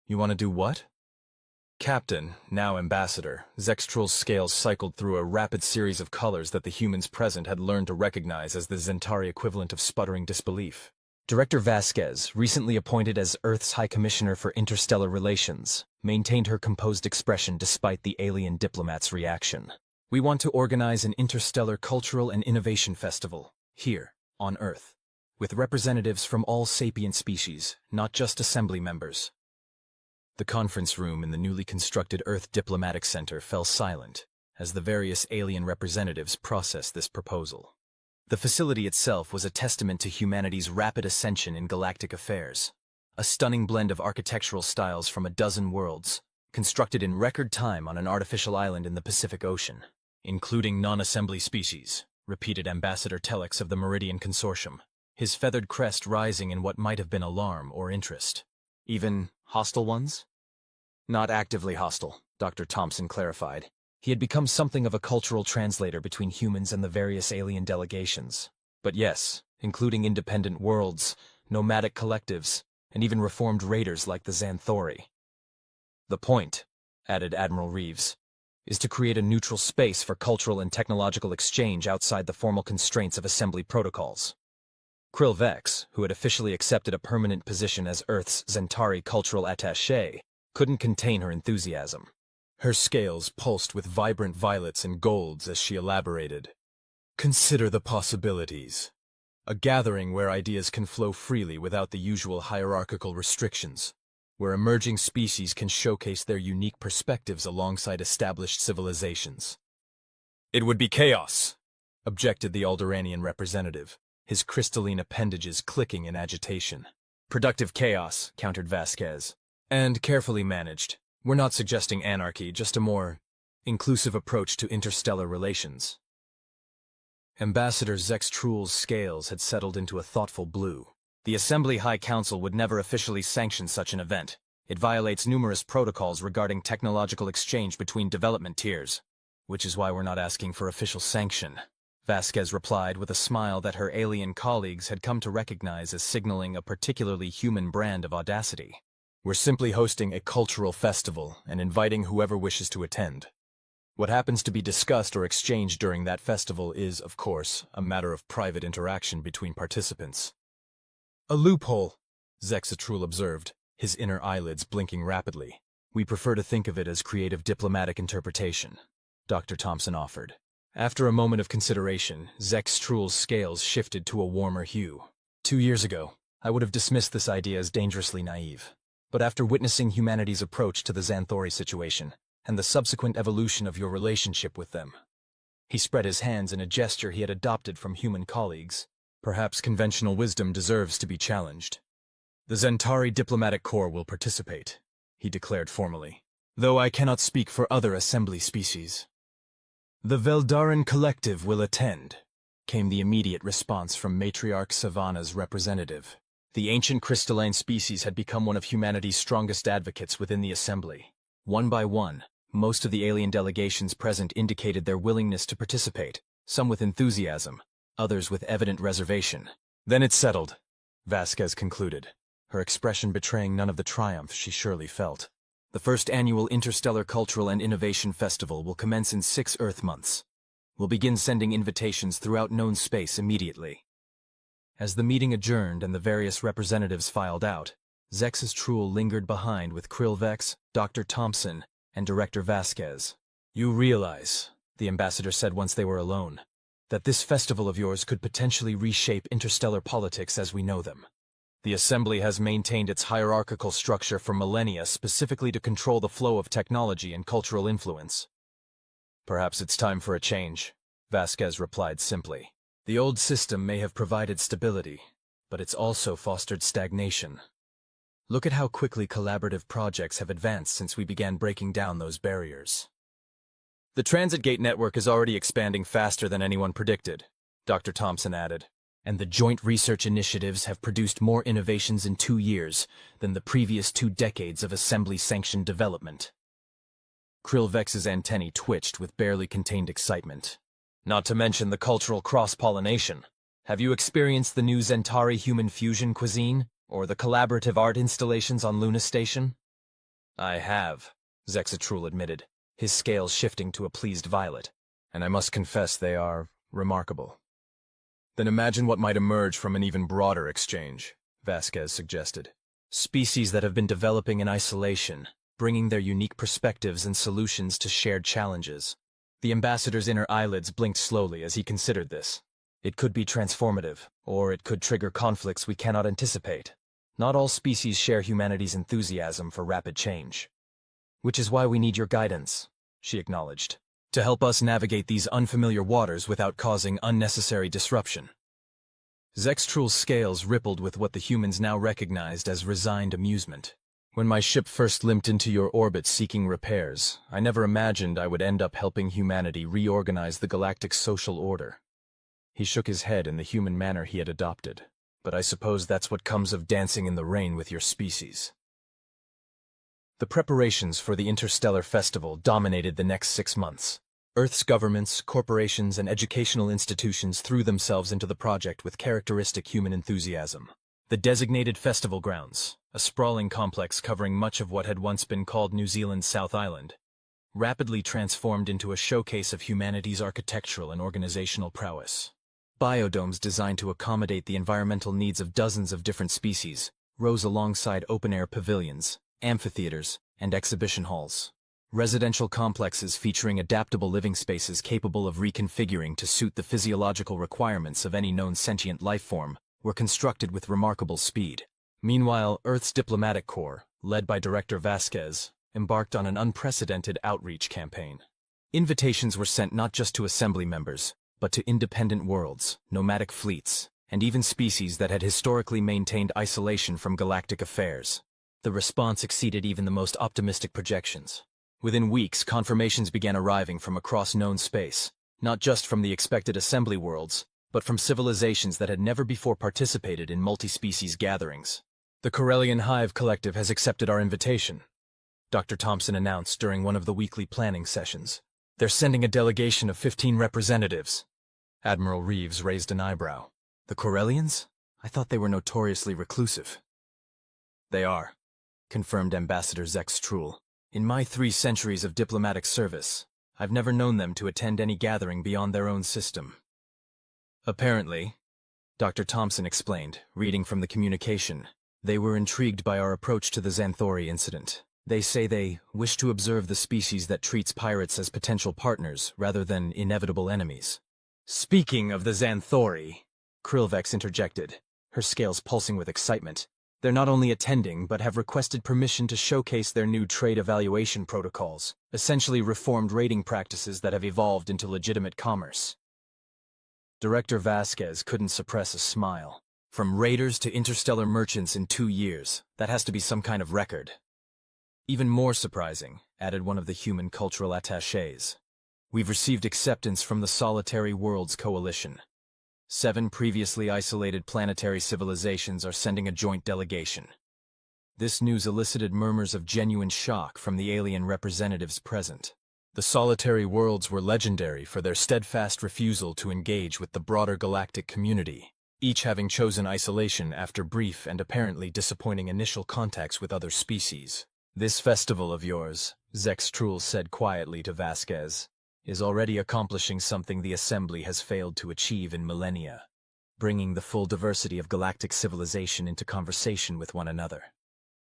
You want to do what? Captain, now Ambassador, Zextrul's scales cycled through a rapid series of colors that the humans present had learned to recognize as the Zentari equivalent of sputtering disbelief. Director Vasquez, recently appointed as Earth's High Commissioner for Interstellar Relations, maintained her composed expression despite the alien diplomat's reaction. We want to organize an interstellar cultural and innovation festival, here, on Earth, with representatives from all sapient species, not just assembly members. The conference room in the newly constructed Earth Diplomatic Center fell silent as the various alien representatives processed this proposal. The facility itself was a testament to humanity's rapid ascension in galactic affairs. A stunning blend of architectural styles from a dozen worlds, constructed in record time on an artificial island in the Pacific Ocean. Including non-assembly species, repeated Ambassador Telex of the Meridian Consortium, his feathered crest rising in what might have been alarm or interest. Even hostile ones? Not actively hostile, Dr. Thompson clarified. He had become something of a cultural translator between humans and the various alien delegations. But yes, including independent worlds, nomadic collectives, and even reformed raiders like the Xanthori. The point, added Admiral Reeves, is to create a neutral space for cultural and technological exchange outside the formal constraints of assembly protocols. Vkr'lak, who had officially accepted a permanent position as Earth's Zentari cultural attaché, couldn't contain her enthusiasm. Her scales pulsed with vibrant violets and golds as she elaborated. Consider the possibilities. A gathering where ideas can flow freely without the usual hierarchical restrictions, where emerging species can showcase their unique perspectives alongside established civilizations. It would be chaos, objected the Alderaanian representative, his crystalline appendages clicking in agitation. Productive chaos, countered Vasquez. And carefully managed. We're not suggesting anarchy, just a more inclusive approach to interstellar relations. Ambassador Zextrul's scales had settled into a thoughtful blue. The Assembly High Council would never officially sanction such an event. It violates numerous protocols regarding technological exchange between development tiers, which is why we're not asking for official sanction, Vasquez replied with a smile that her alien colleagues had come to recognize as signaling a particularly human brand of audacity. We're simply hosting a cultural festival and inviting whoever wishes to attend. What happens to be discussed or exchanged during that festival is, of course, a matter of private interaction between participants. A loophole, Zextrul observed, his inner eyelids blinking rapidly. We prefer to think of it as creative diplomatic interpretation, Dr. Thompson offered. After a moment of consideration, Zextrul's scales shifted to a warmer hue. 2 years ago, I would have dismissed this idea as dangerously naive. But after witnessing humanity's approach to the Xanthori situation, and the subsequent evolution of your relationship with them, he spread his hands in a gesture he had adopted from human colleagues. Perhaps conventional wisdom deserves to be challenged. The Zentari Diplomatic Corps will participate, he declared formally, though I cannot speak for other assembly species. The Veldaran Collective will attend, came the immediate response from Matriarch Savannah's representative. The ancient crystalline species had become one of humanity's strongest advocates within the Assembly. One by one, most of the alien delegations present indicated their willingness to participate, some with enthusiasm, others with evident reservation. Then it's settled, Vasquez concluded, her expression betraying none of the triumph she surely felt. The first annual Interstellar Cultural and Innovation Festival will commence in 6 Earth months. We'll begin sending invitations throughout known space immediately. As the meeting adjourned and the various representatives filed out, Zextrul lingered behind with Vkr'lak, Dr. Thompson, and Director Vasquez. You realize, the ambassador said once they were alone, that this festival of yours could potentially reshape interstellar politics as we know them. The Assembly has maintained its hierarchical structure for millennia specifically to control the flow of technology and cultural influence. Perhaps it's time for a change, Vasquez replied simply. The old system may have provided stability, but it's also fostered stagnation. Look at how quickly collaborative projects have advanced since we began breaking down those barriers. The transit gate network is already expanding faster than anyone predicted, Dr. Thompson added, and the joint research initiatives have produced more innovations in 2 years than the previous 2 decades of assembly-sanctioned development. Vkr'lak's antennae twitched with barely contained excitement. Not to mention the cultural cross-pollination. Have you experienced the new Zentari human fusion cuisine, or the collaborative art installations on Luna Station? I have, Zexatrul admitted, his scales shifting to a pleased violet. And I must confess they are remarkable. Then imagine what might emerge from an even broader exchange, Vasquez suggested. Species that have been developing in isolation, bringing their unique perspectives and solutions to shared challenges. The ambassador's inner eyelids blinked slowly as he considered this. It could be transformative, or it could trigger conflicts we cannot anticipate. Not all species share humanity's enthusiasm for rapid change. Which is why we need your guidance, she acknowledged, to help us navigate these unfamiliar waters without causing unnecessary disruption. Zextrul's scales rippled with what the humans now recognized as resigned amusement. When my ship first limped into your orbit seeking repairs, I never imagined I would end up helping humanity reorganize the galactic social order. He shook his head in the human manner he had adopted. But I suppose that's what comes of dancing in the rain with your species. The preparations for the Interstellar Festival dominated the next 6 months. Earth's governments, corporations, and educational institutions threw themselves into the project with characteristic human enthusiasm. The designated festival grounds, a sprawling complex covering much of what had once been called New Zealand's South Island, rapidly transformed into a showcase of humanity's architectural and organizational prowess. Biodomes designed to accommodate the environmental needs of dozens of different species rose alongside open-air pavilions, amphitheaters, and exhibition halls. Residential complexes featuring adaptable living spaces capable of reconfiguring to suit the physiological requirements of any known sentient life form were constructed with remarkable speed. Meanwhile, Earth's diplomatic corps, led by Director Vasquez, embarked on an unprecedented outreach campaign. Invitations were sent not just to assembly members, but to independent worlds, nomadic fleets, and even species that had historically maintained isolation from galactic affairs. The response exceeded even the most optimistic projections. Within weeks, confirmations began arriving from across known space, not just from the expected assembly worlds, but from civilizations that had never before participated in multi-species gatherings. The Corellian Hive Collective has accepted our invitation, Dr. Thompson announced during one of the weekly planning sessions. They're sending a delegation of 15 representatives. Admiral Reeves raised an eyebrow. The Corellians? I thought they were notoriously reclusive. They are, confirmed Ambassador Zextrul. In my 3 centuries of diplomatic service, I've never known them to attend any gathering beyond their own system. Apparently, Dr. Thompson explained, reading from the communication, they were intrigued by our approach to the Xanthori incident. They say they wish to observe the species that treats pirates as potential partners rather than inevitable enemies. Speaking of the Xanthori, Vkr'lak interjected, her scales pulsing with excitement. They're not only attending, but have requested permission to showcase their new trade evaluation protocols, essentially reformed rating practices that have evolved into legitimate commerce. Director Vasquez couldn't suppress a smile. From raiders to interstellar merchants in 2 years, that has to be some kind of record. Even more surprising, added one of the human cultural attachés. We've received acceptance from the Solitary Worlds Coalition. 7 previously isolated planetary civilizations are sending a joint delegation. This news elicited murmurs of genuine shock from the alien representatives present. The Solitary Worlds were legendary for their steadfast refusal to engage with the broader galactic community, each having chosen isolation after brief and apparently disappointing initial contacts with other species. This festival of yours, Zextrul said quietly to Vasquez, is already accomplishing something the Assembly has failed to achieve in millennia, bringing the full diversity of galactic civilization into conversation with one another.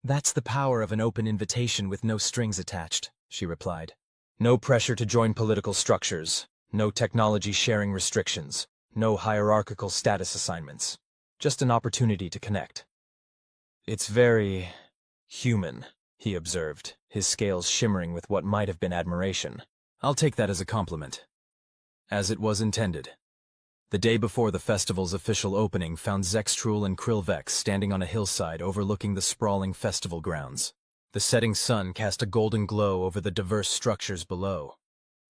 That's the power of an open invitation with no strings attached, she replied. No pressure to join political structures, no technology sharing restrictions, no hierarchical status assignments. Just an opportunity to connect. It's very human, he observed, his scales shimmering with what might have been admiration. I'll take that as a compliment. As it was intended. The day before the festival's official opening found Zextrul and Vkr'lak standing on a hillside overlooking the sprawling festival grounds. The setting sun cast a golden glow over the diverse structures below,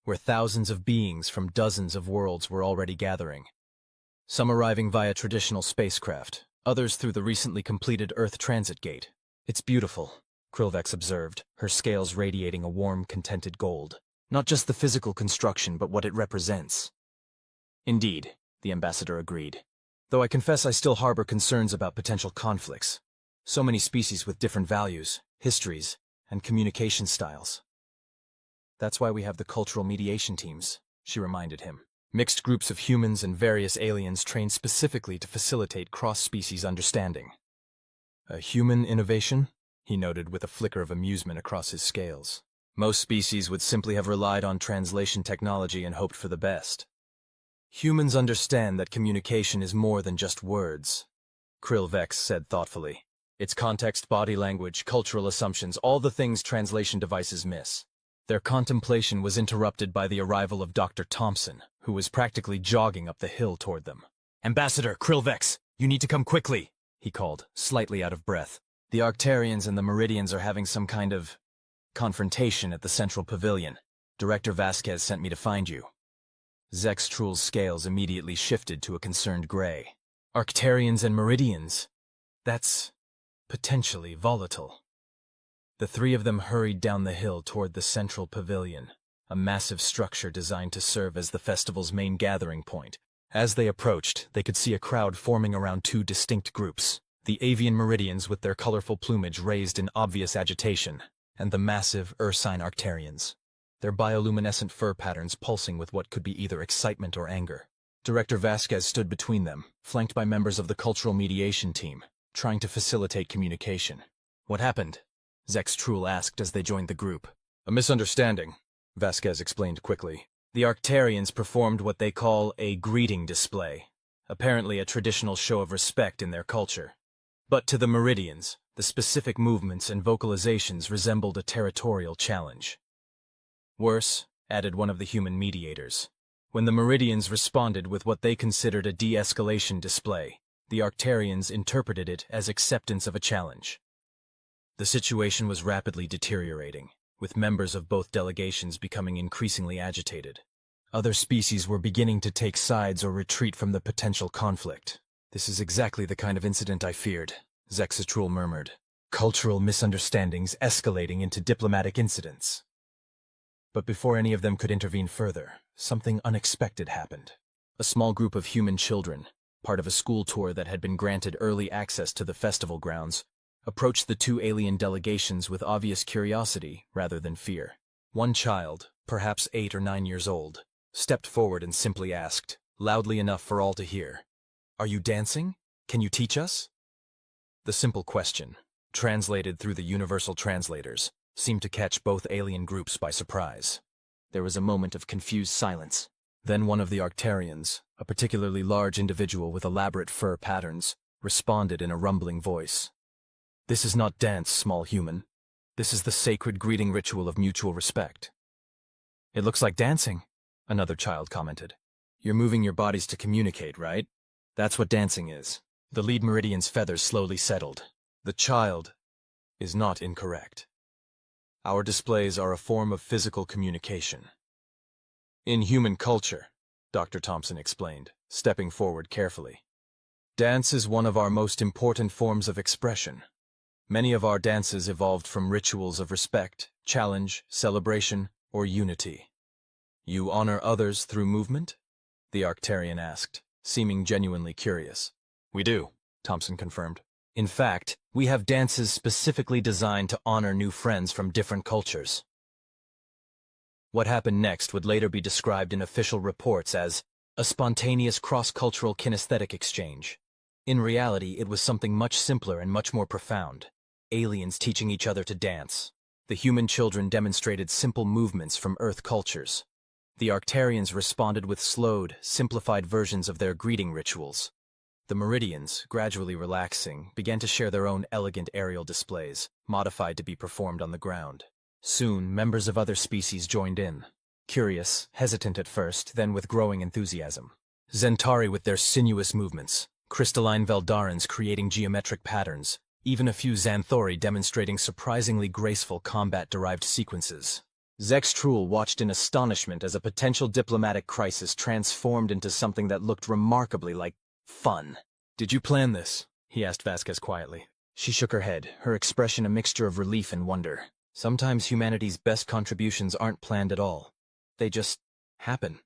where thousands of beings from dozens of worlds were already gathering. Some arriving via traditional spacecraft, others through the recently completed Earth Transit Gate. It's beautiful, Vkr'lak observed, her scales radiating a warm, contented gold. Not just the physical construction, but what it represents. Indeed, the ambassador agreed. Though I confess I still harbor concerns about potential conflicts. So many species with different values, histories, and communication styles. That's why we have the cultural mediation teams, she reminded him. Mixed groups of humans and various aliens trained specifically to facilitate cross-species understanding. A human innovation? He noted with a flicker of amusement across his scales. Most species would simply have relied on translation technology and hoped for the best. Humans understand that communication is more than just words, Vkr'lak said thoughtfully. It's context, body language, cultural assumptions, all the things translation devices miss. Their contemplation was interrupted by the arrival of Dr. Thompson, who was practically jogging up the hill toward them. "Ambassador Vkr'lak, you need to come quickly," he called, slightly out of breath. "The Arctarians and the Meridians are having some kind of confrontation at the central pavilion. Director Vasquez sent me to find you." Zextrul's scales immediately shifted to a concerned gray. Arctarians and Meridians? That's potentially volatile. The three of them hurried down the hill toward the central pavilion, a massive structure designed to serve as the festival's main gathering point. As they approached, they could see a crowd forming around two distinct groups: the avian Meridians with their colorful plumage raised in obvious agitation, and the massive ursine Arctarians, their bioluminescent fur patterns pulsing with what could be either excitement or anger. Director Vasquez stood between them, flanked by members of the cultural mediation team, trying to facilitate communication. "What happened?" Zextrul asked as they joined the group. "A misunderstanding," Vasquez explained quickly. "The Arctarians performed what they call a greeting display, apparently a traditional show of respect in their culture. But to the Meridians, the specific movements and vocalizations resembled a territorial challenge. Worse," added one of the human mediators, "when the Meridians responded with what they considered a de-escalation display, the Arctarians interpreted it as acceptance of a challenge." The situation was rapidly deteriorating, with members of both delegations becoming increasingly agitated. Other species were beginning to take sides or retreat from the potential conflict. "This is exactly the kind of incident I feared," Zextrul murmured. "Cultural misunderstandings escalating into diplomatic incidents." But before any of them could intervene further, something unexpected happened. A small group of human children, part of a school tour that had been granted early access to the festival grounds, approached the two alien delegations with obvious curiosity rather than fear. One child, perhaps 8 or 9 years old, stepped forward and simply asked, loudly enough for all to hear, "Are you dancing? Can you teach us?" The simple question, translated through the universal translators, seemed to catch both alien groups by surprise. There was a moment of confused silence. Then one of the Arctarians, a particularly large individual with elaborate fur patterns, responded in a rumbling voice. "This is not dance, small human. This is the sacred greeting ritual of mutual respect." "It looks like dancing," another child commented. "You're moving your bodies to communicate, right? That's what dancing is." The lead Meridian's feathers slowly settled. "The child is not incorrect. Our displays are a form of physical communication. In human culture," Dr. Thompson explained, stepping forward carefully, "dance is one of our most important forms of expression. Many of our dances evolved from rituals of respect, challenge, celebration, or unity." "You honor others through movement?" the Arctarian asked, seeming genuinely curious. "We do," Thompson confirmed. "In fact, we have dances specifically designed to honor new friends from different cultures." What happened next would later be described in official reports as a spontaneous cross-cultural kinesthetic exchange. In reality, it was something much simpler and much more profound. Aliens teaching each other to dance. The human children demonstrated simple movements from Earth cultures. The Arctarians responded with slowed, simplified versions of their greeting rituals. The Meridians, gradually relaxing, began to share their own elegant aerial displays, modified to be performed on the ground. Soon, members of other species joined in. Curious, hesitant at first, then with growing enthusiasm. Zentari with their sinuous movements, crystalline Veldarans creating geometric patterns, even a few Xanthori demonstrating surprisingly graceful combat-derived sequences. Zextrul watched in astonishment as a potential diplomatic crisis transformed into something that looked remarkably like fun. "Did you plan this?" he asked Vasquez quietly. She shook her head, her expression a mixture of relief and wonder. Sometimes humanity's best contributions aren't planned at all. They just happen.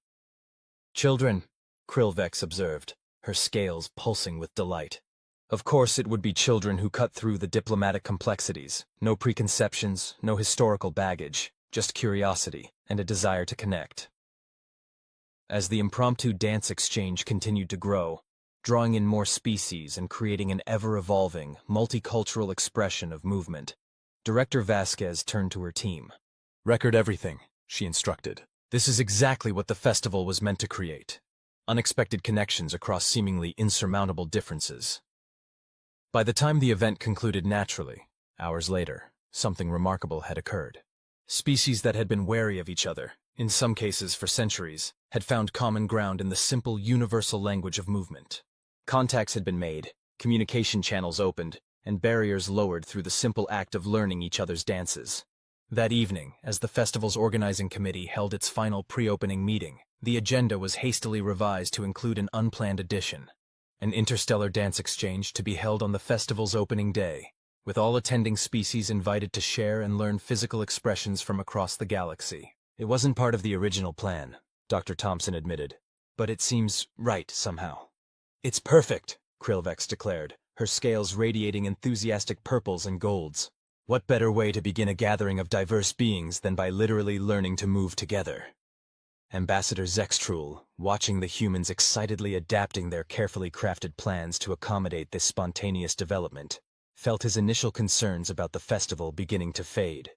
"Children," Vkr'lak observed, her scales pulsing with delight. Of course, it would be children who cut through the diplomatic complexities. No preconceptions, no historical baggage, just curiosity and a desire to connect. As the impromptu dance exchange continued to grow, drawing in more species and creating an ever-evolving, multicultural expression of movement, Director Vasquez turned to her team. "Record everything," she instructed. "This is exactly what the festival was meant to create. Unexpected connections across seemingly insurmountable differences." By the time the event concluded naturally, hours later, something remarkable had occurred. Species that had been wary of each other, in some cases for centuries, had found common ground in the simple universal language of movement. Contacts had been made, communication channels opened, and barriers lowered through the simple act of learning each other's dances. That evening, as the festival's organizing committee held its final pre-opening meeting, the agenda was hastily revised to include an unplanned addition: an interstellar dance exchange to be held on the festival's opening day, with all attending species invited to share and learn physical expressions from across the galaxy. "It wasn't part of the original plan," Dr. Thompson admitted, "but it seems right somehow." "It's perfect," Vkr'lak declared, her scales radiating enthusiastic purples and golds. "What better way to begin a gathering of diverse beings than by literally learning to move together?" Ambassador Zextrul, watching the humans excitedly adapting their carefully crafted plans to accommodate this spontaneous development, felt his initial concerns about the festival beginning to fade.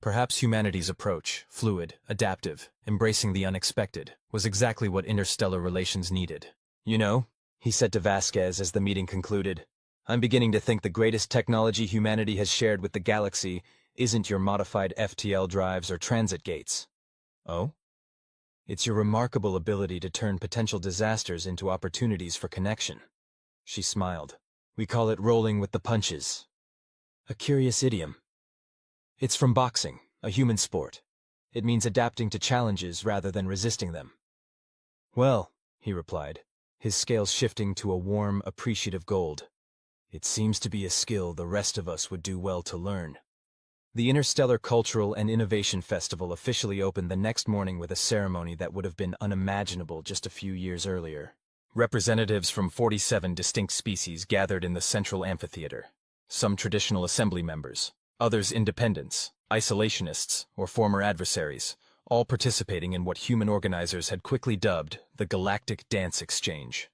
Perhaps humanity's approach, fluid, adaptive, embracing the unexpected, was exactly what interstellar relations needed. "You know," he said to Vasquez as the meeting concluded, "I'm beginning to think the greatest technology humanity has shared with the galaxy isn't your modified FTL drives or transit gates." "Oh?" "It's your remarkable ability to turn potential disasters into opportunities for connection." She smiled. "We call it rolling with the punches." "A curious idiom." "It's from boxing, a human sport. It means adapting to challenges rather than resisting them." "Well," he replied, his scales shifting to a warm, appreciative gold, "it seems to be a skill the rest of us would do well to learn." The Interstellar Cultural and Innovation Festival officially opened the next morning with a ceremony that would have been unimaginable just a few years earlier. Representatives from 47 distinct species gathered in the central amphitheater. Some traditional assembly members, others independents, isolationists, or former adversaries, all participating in what human organizers had quickly dubbed the Galactic Dance Exchange.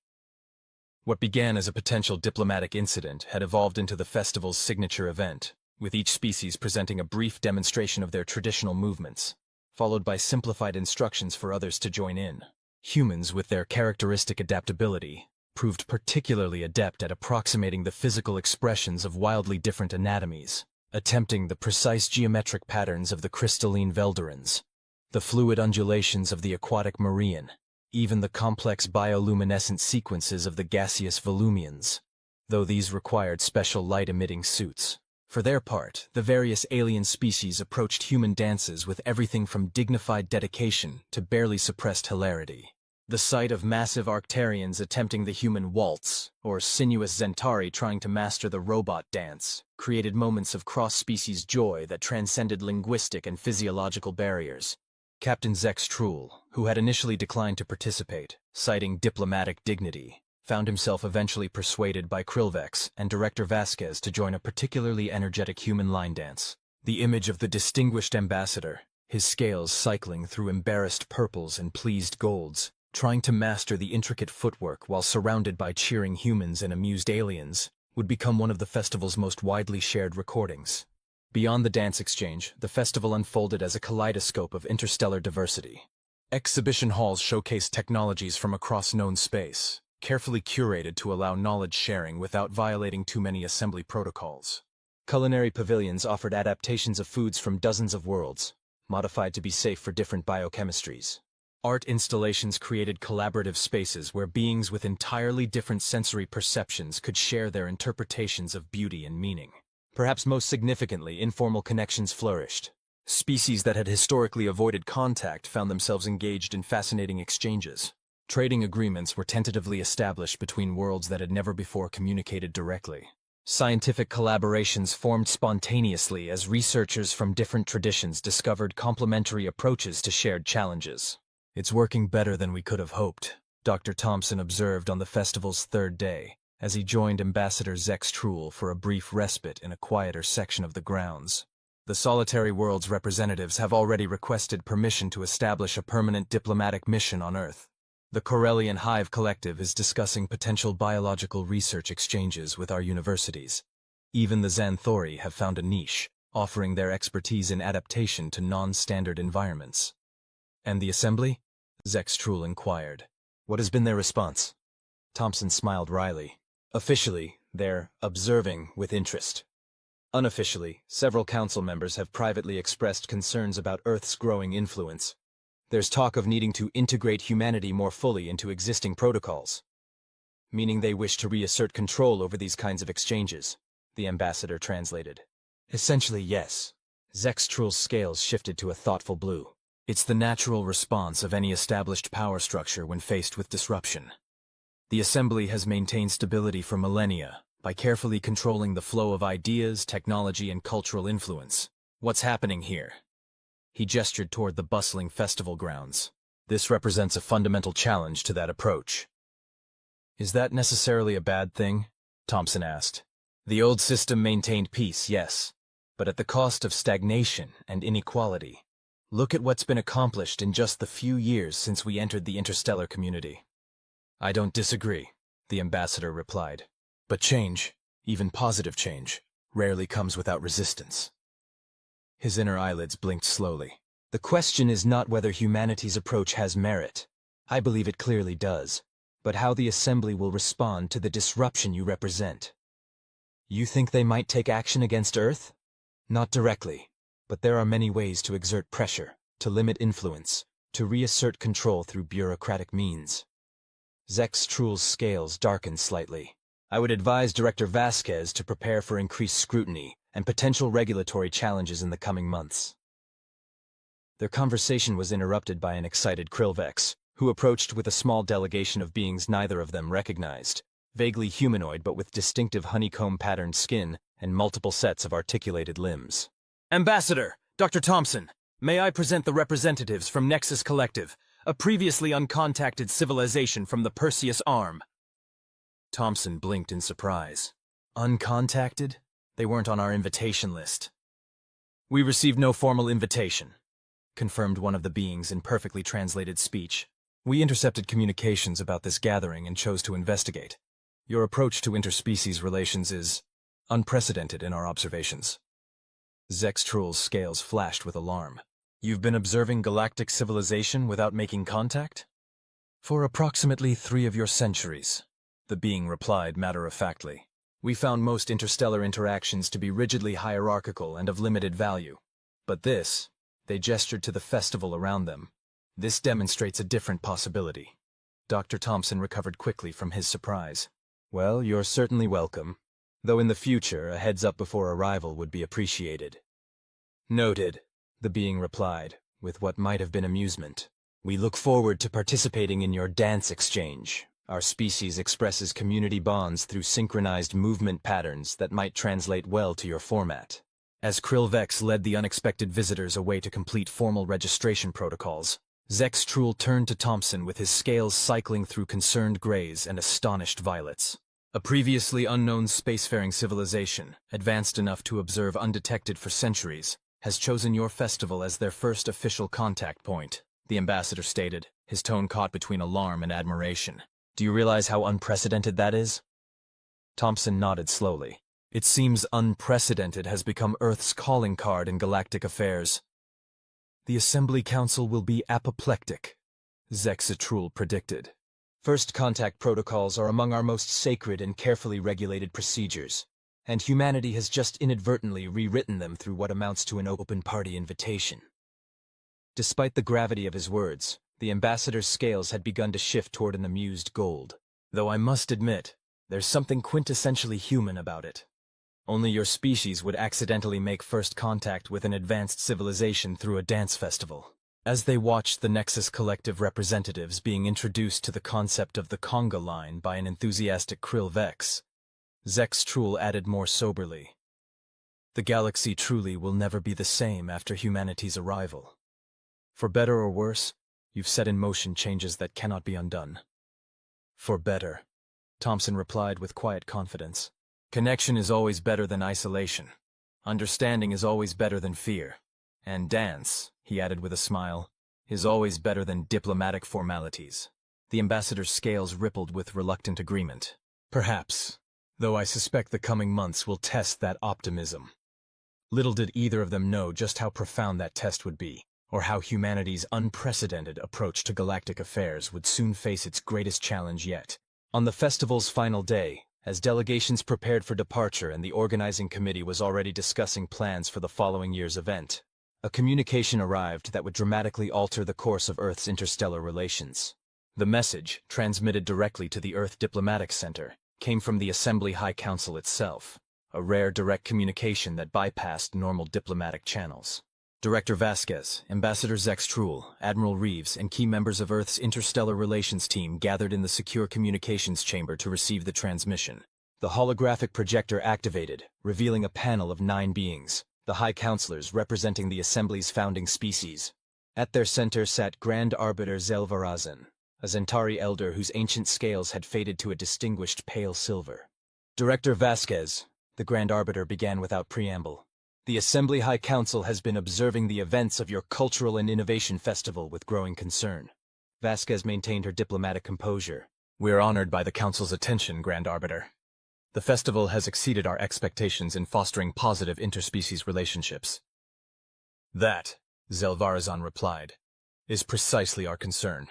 What began as a potential diplomatic incident had evolved into the festival's signature event, with each species presenting a brief demonstration of their traditional movements, followed by simplified instructions for others to join in. Humans, with their characteristic adaptability, proved particularly adept at approximating the physical expressions of wildly different anatomies, attempting the precise geometric patterns of the crystalline Veldorans, the fluid undulations of the aquatic Marian, even the complex bioluminescent sequences of the gaseous Volumians, though these required special light-emitting suits. For their part, the various alien species approached human dances with everything from dignified dedication to barely suppressed hilarity. The sight of massive Arcturians attempting the human waltz, or sinuous Zentari trying to master the robot dance, created moments of cross-species joy that transcended linguistic and physiological barriers. Captain Zextrul, who had initially declined to participate, citing diplomatic dignity, found himself eventually persuaded by Vkr'lak and Director Vasquez to join a particularly energetic human line dance. The image of the distinguished ambassador, his scales cycling through embarrassed purples and pleased golds, trying to master the intricate footwork while surrounded by cheering humans and amused aliens, would become one of the festival's most widely shared recordings. Beyond the dance exchange, the festival unfolded as a kaleidoscope of interstellar diversity. Exhibition halls showcased technologies from across known space, carefully curated to allow knowledge sharing without violating too many assembly protocols. Culinary pavilions offered adaptations of foods from dozens of worlds, modified to be safe for different biochemistries. Art installations created collaborative spaces where beings with entirely different sensory perceptions could share their interpretations of beauty and meaning. Perhaps most significantly, informal connections flourished. Species that had historically avoided contact found themselves engaged in fascinating exchanges. Trading agreements were tentatively established between worlds that had never before communicated directly. Scientific collaborations formed spontaneously as researchers from different traditions discovered complementary approaches to shared challenges. "It's working better than we could have hoped," Dr. Thompson observed on the festival's third day, as he joined Ambassador Vkr'lak for a brief respite in a quieter section of the grounds. The Solitary World's representatives have already requested permission to establish a permanent diplomatic mission on Earth. The Corellian Hive Collective is discussing potential biological research exchanges with our universities. Even the Xanthori have found a niche, offering their expertise in adaptation to non-standard environments. And the Assembly? Vkr'lak inquired. What has been their response? Thompson smiled wryly. Officially, they're observing with interest. Unofficially, several council members have privately expressed concerns about Earth's growing influence. There's talk of needing to integrate humanity more fully into existing protocols. Meaning they wish to reassert control over these kinds of exchanges, the ambassador translated. Essentially, yes. Vkr'lak's scales shifted to a thoughtful blue. It's the natural response of any established power structure when faced with disruption. The Assembly has maintained stability for millennia by carefully controlling the flow of ideas, technology, and cultural influence. What's happening here? He gestured toward the bustling festival grounds. This represents a fundamental challenge to that approach. Is that necessarily a bad thing? Thompson asked. The old system maintained peace, yes, but at the cost of stagnation and inequality. Look at what's been accomplished in just the few years since we entered the interstellar community. I don't disagree, the ambassador replied. But change, even positive change, rarely comes without resistance. His inner eyelids blinked slowly. The question is not whether humanity's approach has merit. I believe it clearly does. But how the Assembly will respond to the disruption you represent. You think they might take action against Earth? Not directly, but there are many ways to exert pressure, to limit influence, to reassert control through bureaucratic means. Vkr'lak's scales darkened slightly. I would advise Director Vasquez to prepare for increased scrutiny and potential regulatory challenges in the coming months. Their conversation was interrupted by an excited Vkr'lak, who approached with a small delegation of beings neither of them recognized, vaguely humanoid but with distinctive honeycomb-patterned skin and multiple sets of articulated limbs. Ambassador, Dr. Thompson, may I present the representatives from Nexus Collective, a previously uncontacted civilization from the Perseus Arm. Thompson blinked in surprise. Uncontacted? They weren't on our invitation list. We received no formal invitation, confirmed one of the beings in perfectly translated speech. We intercepted communications about this gathering and chose to investigate. Your approach to interspecies relations is unprecedented in our observations. Vkr'lak's scales flashed with alarm. You've been observing galactic civilization without making contact? For approximately 3 of your centuries, the being replied matter-of-factly. We found most interstellar interactions to be rigidly hierarchical and of limited value. But this, they gestured to the festival around them. This demonstrates a different possibility. Dr. Thompson recovered quickly from his surprise. Well, you're certainly welcome, though in the future a heads-up before arrival would be appreciated. Noted, the being replied, with what might have been amusement. We look forward to participating in your dance exchange. Our species expresses community bonds through synchronized movement patterns that might translate well to your format. As Vkr'lak led the unexpected visitors away to complete formal registration protocols, Vkr'lak turned to Thompson with his scales cycling through concerned grays and astonished violets. A previously unknown spacefaring civilization, advanced enough to observe undetected for centuries, has chosen your festival as their first official contact point, the ambassador stated, his tone caught between alarm and admiration. Do you realize how unprecedented that is? Thompson nodded slowly. It seems unprecedented has become Earth's calling card in galactic affairs. The Assembly Council will be apoplectic, Vkr'lak predicted. First contact protocols are among our most sacred and carefully regulated procedures, and humanity has just inadvertently rewritten them through what amounts to an open-party invitation. Despite the gravity of his words, the ambassador's scales had begun to shift toward an amused gold. Though I must admit, there's something quintessentially human about it. Only your species would accidentally make first contact with an advanced civilization through a dance festival. As they watched the Nexus Collective representatives being introduced to the concept of the conga line by an enthusiastic Vkr'lak, Vkr'lak added more soberly. The galaxy truly will never be the same after humanity's arrival. For better or worse, you've set in motion changes that cannot be undone. For better, Thompson replied with quiet confidence. Connection is always better than isolation. Understanding is always better than fear. And dance, he added with a smile, is always better than diplomatic formalities. The ambassador's scales rippled with reluctant agreement. Perhaps, though I suspect the coming months will test that optimism. Little did either of them know just how profound that test would be, or how humanity's unprecedented approach to galactic affairs would soon face its greatest challenge yet. On the festival's final day, as delegations prepared for departure and the organizing committee was already discussing plans for the following year's event, a communication arrived that would dramatically alter the course of Earth's interstellar relations. The message, transmitted directly to the Earth Diplomatic Center, came from the Assembly High Council itself, a rare direct communication that bypassed normal diplomatic channels. Director Vasquez, Ambassador Vkr'lak, Admiral Reeves, and key members of Earth's interstellar relations team gathered in the secure communications chamber to receive the transmission. The holographic projector activated, revealing a panel of 9 beings, the High Counselors representing the Assembly's founding species. At their center sat Grand Arbiter Zelvarazan, a Zentari elder whose ancient scales had faded to a distinguished pale silver. Director Vasquez, the Grand Arbiter began without preamble. The Assembly High Council has been observing the events of your Cultural and Innovation Festival with growing concern. Vasquez maintained her diplomatic composure. We are honored by the Council's attention, Grand Arbiter. The festival has exceeded our expectations in fostering positive interspecies relationships. That, Zelvarazan replied, is precisely our concern.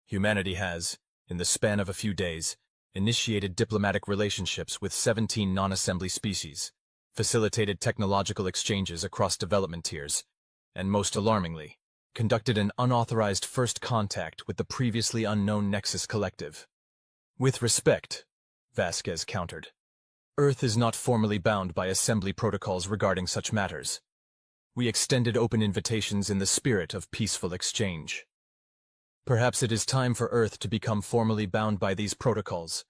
Humanity has, in the span of a few days, initiated diplomatic relationships with 17 non-assembly species, facilitated technological exchanges across development tiers, and most alarmingly, conducted an unauthorized first contact with the previously unknown Nexus Collective. With respect, Vasquez countered, Earth is not formally bound by assembly protocols regarding such matters. We extended open invitations in the spirit of peaceful exchange. Perhaps it is time for Earth to become formally bound by these protocols,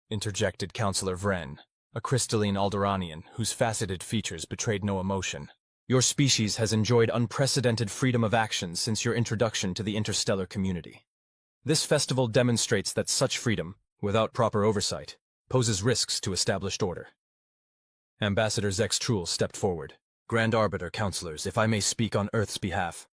interjected Councillor Vren, a crystalline Alderanian whose faceted features betrayed no emotion. Your species has enjoyed unprecedented freedom of action since your introduction to the interstellar community. This festival demonstrates that such freedom, without proper oversight, poses risks to established order. Ambassador Vkr'lak stepped forward. Grand Arbiter, Councillors, if I may speak on Earth's behalf.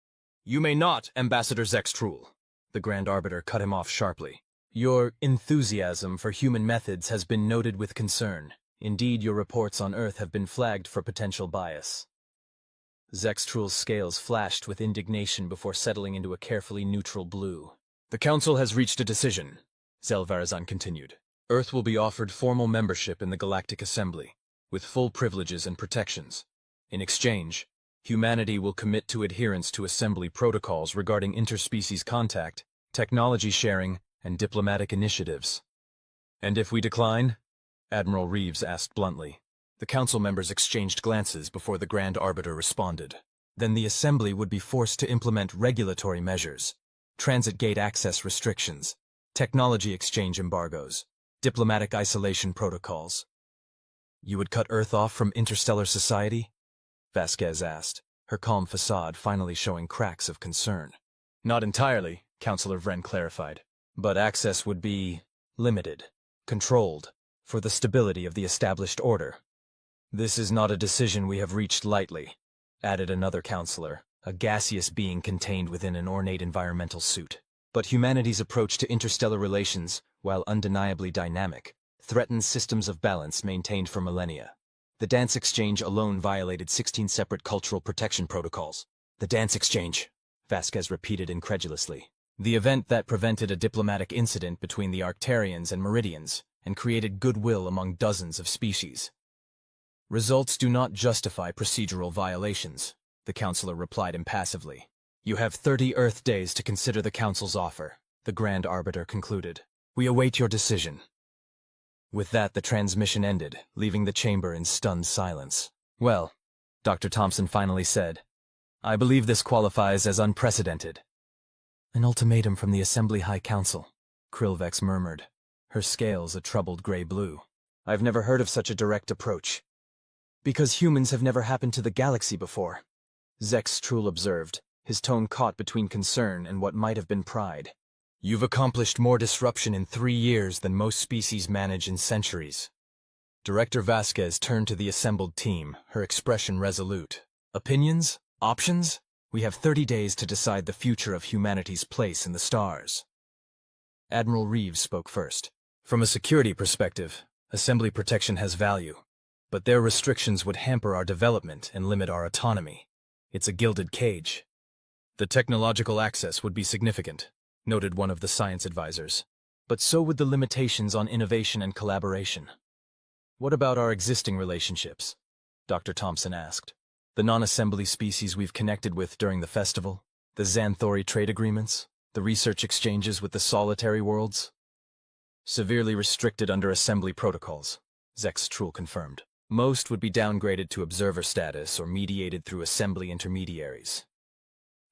You may not, Ambassador Vkr'lak. The Grand Arbiter cut him off sharply. Your enthusiasm for human methods has been noted with concern. Indeed, your reports on Earth have been flagged for potential bias. Vkr'lak's scales flashed with indignation before settling into a carefully neutral blue. The Council has reached a decision, Zelvarazan continued. Earth will be offered formal membership in the Galactic Assembly, with full privileges and protections. In exchange, humanity will commit to adherence to Assembly protocols regarding interspecies contact, technology sharing, and diplomatic initiatives. And if we decline? Admiral Reeves asked bluntly. The Council members exchanged glances before the Grand Arbiter responded. Then the Assembly would be forced to implement regulatory measures, transit gate access restrictions, technology exchange embargoes, diplomatic isolation protocols. You would cut Earth off from interstellar society? Vasquez asked, her calm facade finally showing cracks of concern. Not entirely, Councillor Vren clarified, but access would be limited, controlled, for the stability of the established order. This is not a decision we have reached lightly, added another councillor, a gaseous being contained within an ornate environmental suit. But humanity's approach to interstellar relations, while undeniably dynamic, threatens systems of balance maintained for millennia. The dance exchange alone violated 16 separate cultural protection protocols. The dance exchange, Vasquez repeated incredulously. The event that prevented a diplomatic incident between the Arctarians and Meridians and created goodwill among dozens of species. Results do not justify procedural violations, the Councillor replied impassively. You have 30 Earth days to consider the Council's offer, the Grand Arbiter concluded. We await your decision. With that, the transmission ended, leaving the chamber in stunned silence. Well, Dr. Thompson finally said, I believe this qualifies as unprecedented. An ultimatum from the Assembly High Council, Vkr'lak murmured, her scales a troubled gray-blue. I've never heard of such a direct approach. Because humans have never happened to the galaxy before, Vkr'lak observed, his tone caught between concern and what might have been pride. You've accomplished more disruption in 3 years than most species manage in centuries. Director Vasquez turned to the assembled team, her expression resolute. Opinions? Options? We have 30 days to decide the future of humanity's place in the stars. Admiral Reeves spoke first. From a security perspective, assembly protection has value, but their restrictions would hamper our development and limit our autonomy. It's a gilded cage. The technological access would be significant, noted one of the science advisors, but so would the limitations on innovation and collaboration. What about our existing relationships? Dr. Thompson asked. The non-assembly species we've connected with during the festival, the Xanthori trade agreements, the research exchanges with the solitary worlds? Severely restricted under assembly protocols, Vkr'lak confirmed. Most would be downgraded to observer status or mediated through assembly intermediaries.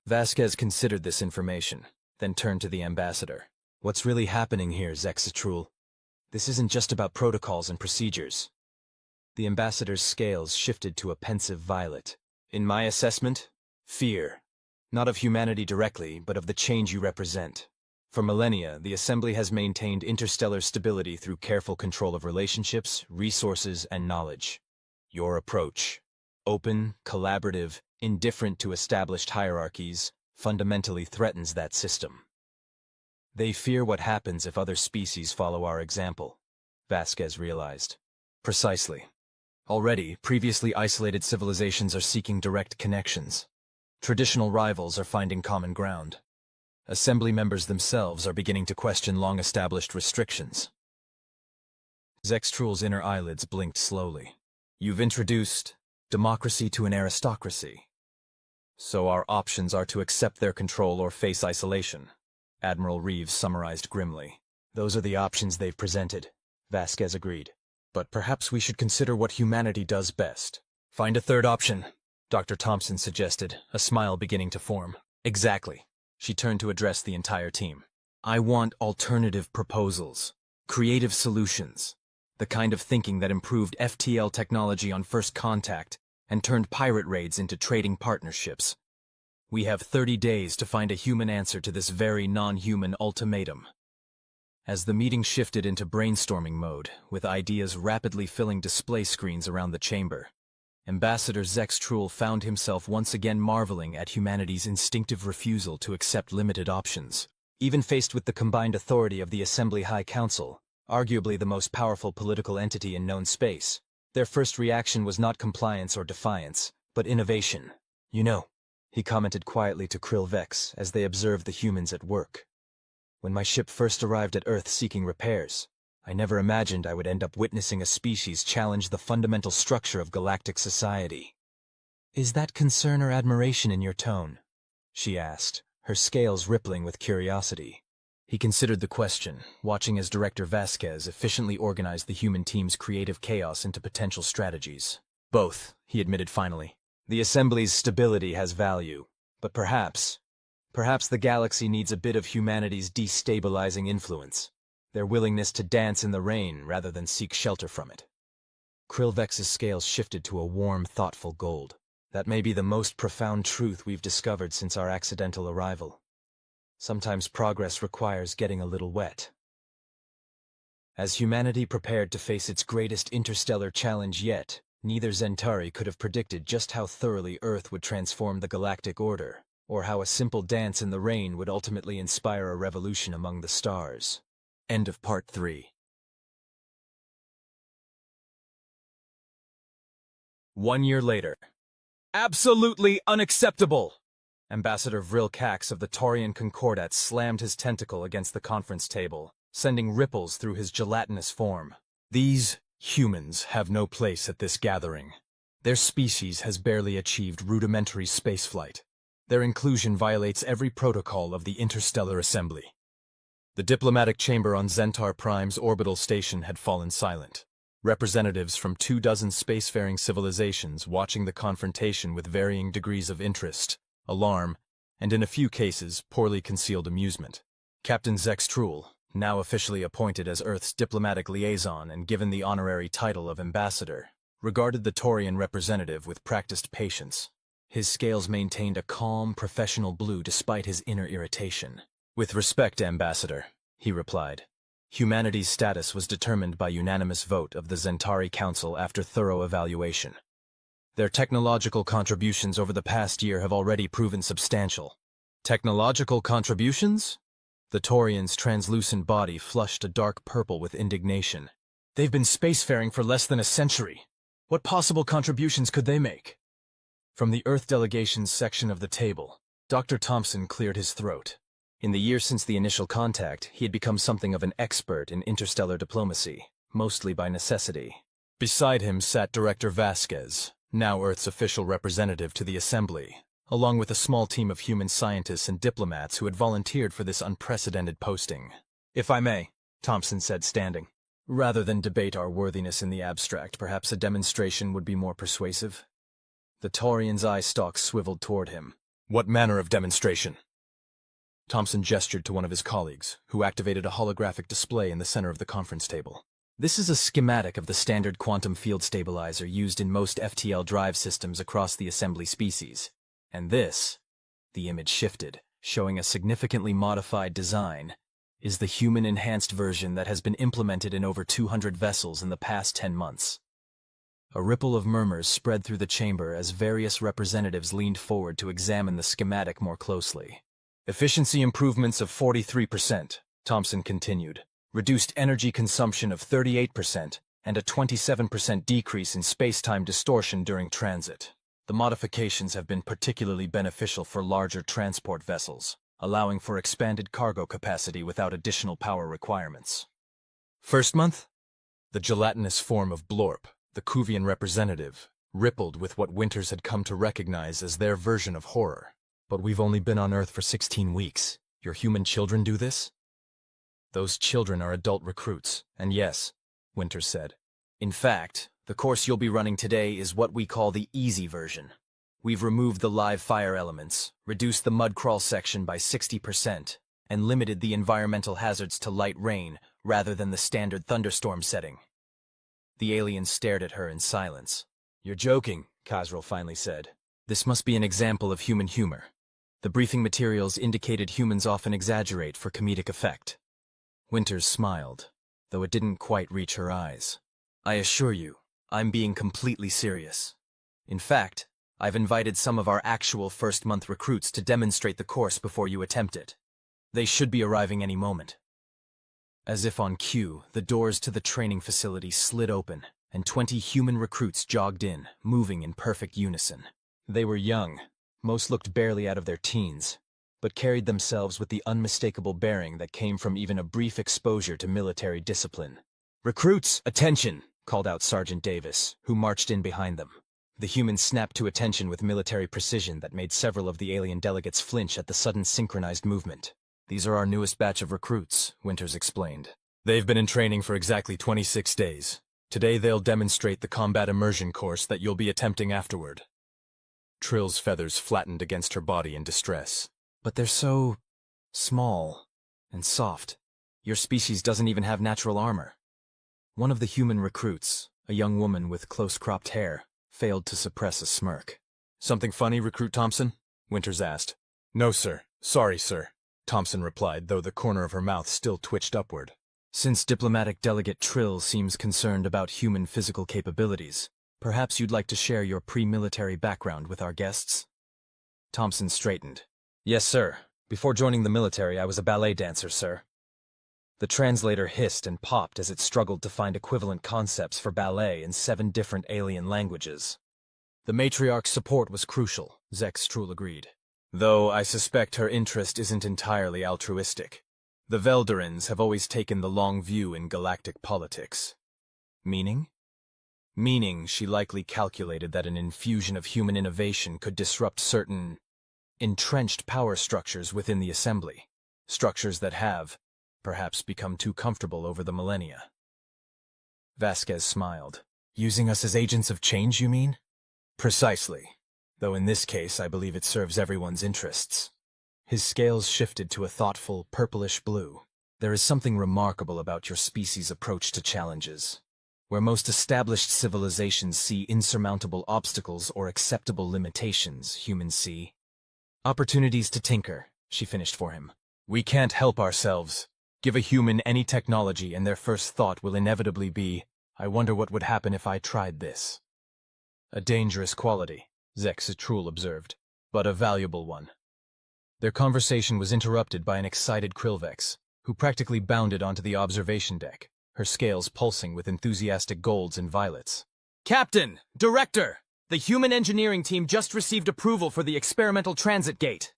Vasquez considered this information, then turned to the ambassador. What's really happening here, Vkr'lak? This isn't just about protocols and procedures. The ambassador's scales shifted to a pensive violet. In my assessment, fear. Not of humanity directly, but of the change you represent. For millennia, the Assembly has maintained interstellar stability through careful control of relationships, resources, and knowledge. Your approach, open, collaborative, indifferent to established hierarchies, fundamentally threatens that system. They fear what happens if other species follow our example, Vasquez realized. Precisely. Already, previously isolated civilizations are seeking direct connections. Traditional rivals are finding common ground. Assembly members themselves are beginning to question long-established restrictions. Vkr'lak's inner eyelids blinked slowly. You've introduced democracy to an aristocracy. So our options are to accept their control or face isolation, Admiral Reeves summarized grimly. Those are the options they've presented, Vasquez agreed. But perhaps we should consider what humanity does best. Find a third option, Dr. Thompson suggested, a smile beginning to form. Exactly. She turned to address the entire team. I want alternative proposals, creative solutions, the kind of thinking that improved FTL technology on first contact and turned pirate raids into trading partnerships. We have 30 days to find a human answer to this very non-human ultimatum. As the meeting shifted into brainstorming mode, with ideas rapidly filling display screens around the chamber, Ambassador Vkr'lak found himself once again marveling at humanity's instinctive refusal to accept limited options. Even faced with the combined authority of the Assembly High Council, arguably the most powerful political entity in known space, their first reaction was not compliance or defiance, but innovation. You know, he commented quietly to Vkr'lak as they observed the humans at work. When my ship first arrived at Earth seeking repairs, I never imagined I would end up witnessing a species challenge the fundamental structure of galactic society. Is that concern or admiration in your tone? She asked, her scales rippling with curiosity. He considered the question, watching as Director Vasquez efficiently organized the human team's creative chaos into potential strategies. Both, he admitted finally. The Assembly's stability has value, but perhaps the galaxy needs a bit of humanity's destabilizing influence. Their willingness to dance in the rain rather than seek shelter from it. Vkr'lak's scales shifted to a warm, thoughtful gold. That may be the most profound truth we've discovered since our accidental arrival. Sometimes progress requires getting a little wet. As humanity prepared to face its greatest interstellar challenge yet, neither Xanthari could have predicted just how thoroughly Earth would transform the galactic order, or how a simple dance in the rain would ultimately inspire a revolution among the stars. End of Part 3. 1 year later. Absolutely unacceptable! Ambassador Vkr'lak of the Taurian Concordat slammed his tentacle against the conference table, sending ripples through his gelatinous form. These humans have no place at this gathering. Their species has barely achieved rudimentary spaceflight. Their inclusion violates every protocol of the Interstellar Assembly. The diplomatic chamber on Xantar Prime's orbital station had fallen silent. Representatives from 24 spacefaring civilizations watching the confrontation with varying degrees of interest, alarm, and in a few cases, poorly concealed amusement. Captain Vkr'lak, now officially appointed as Earth's diplomatic liaison and given the honorary title of ambassador, regarded the Taurian representative with practiced patience. His scales maintained a calm, professional blue despite his inner irritation. With respect, Ambassador, he replied. Humanity's status was determined by unanimous vote of the Zentari Council after thorough evaluation. Their technological contributions over the past year have already proven substantial. Technological contributions? The Taurian's translucent body flushed a dark purple with indignation. They've been spacefaring for less than a century. What possible contributions could they make? From the Earth delegation's section of the table, Dr. Thompson cleared his throat. In the years since the initial contact, he had become something of an expert in interstellar diplomacy, mostly by necessity. Beside him sat Director Vasquez, now Earth's official representative to the Assembly, along with a small team of human scientists and diplomats who had volunteered for this unprecedented posting. If I may, Thompson said, standing. Rather than debate our worthiness in the abstract, perhaps a demonstration would be more persuasive. The Taurian's eye stalks swiveled toward him. What manner of demonstration? Thompson gestured to one of his colleagues, who activated a holographic display in the center of the conference table. This is a schematic of the standard quantum field stabilizer used in most FTL drive systems across the Assembly species. And this, the image shifted, showing a significantly modified design, is the human-enhanced version that has been implemented in over 200 vessels in the past 10 months. A ripple of murmurs spread through the chamber as various representatives leaned forward to examine the schematic more closely. Efficiency improvements of 43%, Thompson continued. Reduced energy consumption of 38%, and a 27% decrease in space-time distortion during transit. The modifications have been particularly beneficial for larger transport vessels, allowing for expanded cargo capacity without additional power requirements. First month? The gelatinous form of Blorp, the Kuvian representative, rippled with what Winters had come to recognize as their version of horror. But we've only been on Earth for 16 weeks. Your human children do this? Those children are adult recruits, and yes, Winters said. In fact, the course you'll be running today is what we call the easy version. We've removed the live fire elements, reduced the mud crawl section by 60%, and limited the environmental hazards to light rain rather than the standard thunderstorm setting. The alien stared at her in silence. You're joking, Khazrel finally said. This must be an example of human humor. The briefing materials indicated humans often exaggerate for comedic effect. Winters smiled, though it didn't quite reach her eyes. I assure you, I'm being completely serious. In fact, I've invited some of our actual first-month recruits to demonstrate the course before you attempt it. They should be arriving any moment. As if on cue, the doors to the training facility slid open, and 20 human recruits jogged in, moving in perfect unison. They were young, most looked barely out of their teens, but carried themselves with the unmistakable bearing that came from even a brief exposure to military discipline. "Recruits, attention!" called out Sergeant Davis, who marched in behind them. The humans snapped to attention with military precision that made several of the alien delegates flinch at the sudden synchronized movement. These are our newest batch of recruits, Winters explained. They've been in training for exactly 26 days. Today they'll demonstrate the combat immersion course that you'll be attempting afterward. Trill's feathers flattened against her body in distress. But they're so small and soft. Your species doesn't even have natural armor. One of the human recruits, a young woman with close-cropped hair, failed to suppress a smirk. Something funny, Recruit Thompson? Winters asked. No, sir. Sorry, sir, Thompson replied, though the corner of her mouth still twitched upward. Since Diplomatic Delegate Trill seems concerned about human physical capabilities, perhaps you'd like to share your pre-military background with our guests? Thompson straightened. Yes, sir. Before joining the military, I was a ballet dancer, sir. The translator hissed and popped as it struggled to find equivalent concepts for ballet in 7 different alien languages. The matriarch's support was crucial, Vkr'lak agreed. Though I suspect her interest isn't entirely altruistic. The Veldorans have always taken the long view in galactic politics. Meaning? Meaning she likely calculated that an infusion of human innovation could disrupt certain entrenched power structures within the Assembly, structures that have, perhaps, become too comfortable over the millennia. Vasquez smiled. Using us as agents of change, you mean? Precisely, though in this case I believe it serves everyone's interests. His scales shifted to a thoughtful, purplish blue. There is something remarkable about your species' approach to challenges. Where most established civilizations see insurmountable obstacles or acceptable limitations, humans see opportunities to tinker, she finished for him. We can't help ourselves. Give a human any technology and their first thought will inevitably be, I wonder what would happen if I tried this. A dangerous quality, Vkr'lak observed, but a valuable one. Their conversation was interrupted by an excited Vkr'lak, who practically bounded onto the observation deck, her scales pulsing with enthusiastic golds and violets. Captain! Director! The human engineering team just received approval for the experimental transit gate.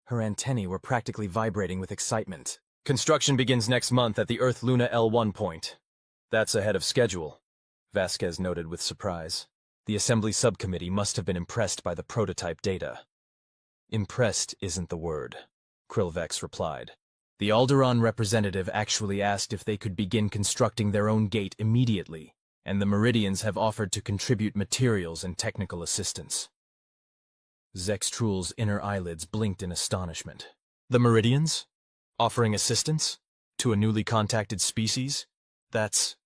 Her antennae were practically vibrating with excitement. Construction begins next month at the Earth-Luna L1 point. That's ahead of schedule, Vasquez noted with surprise. The assembly subcommittee must have been impressed by the prototype data. Impressed isn't the word, Vkr'lak replied. The Alderaan representative actually asked if they could begin constructing their own gate immediately, and the Meridians have offered to contribute materials and technical assistance. Vkr'lak's inner eyelids blinked in astonishment. The Meridians? Offering assistance? To a newly contacted species? That's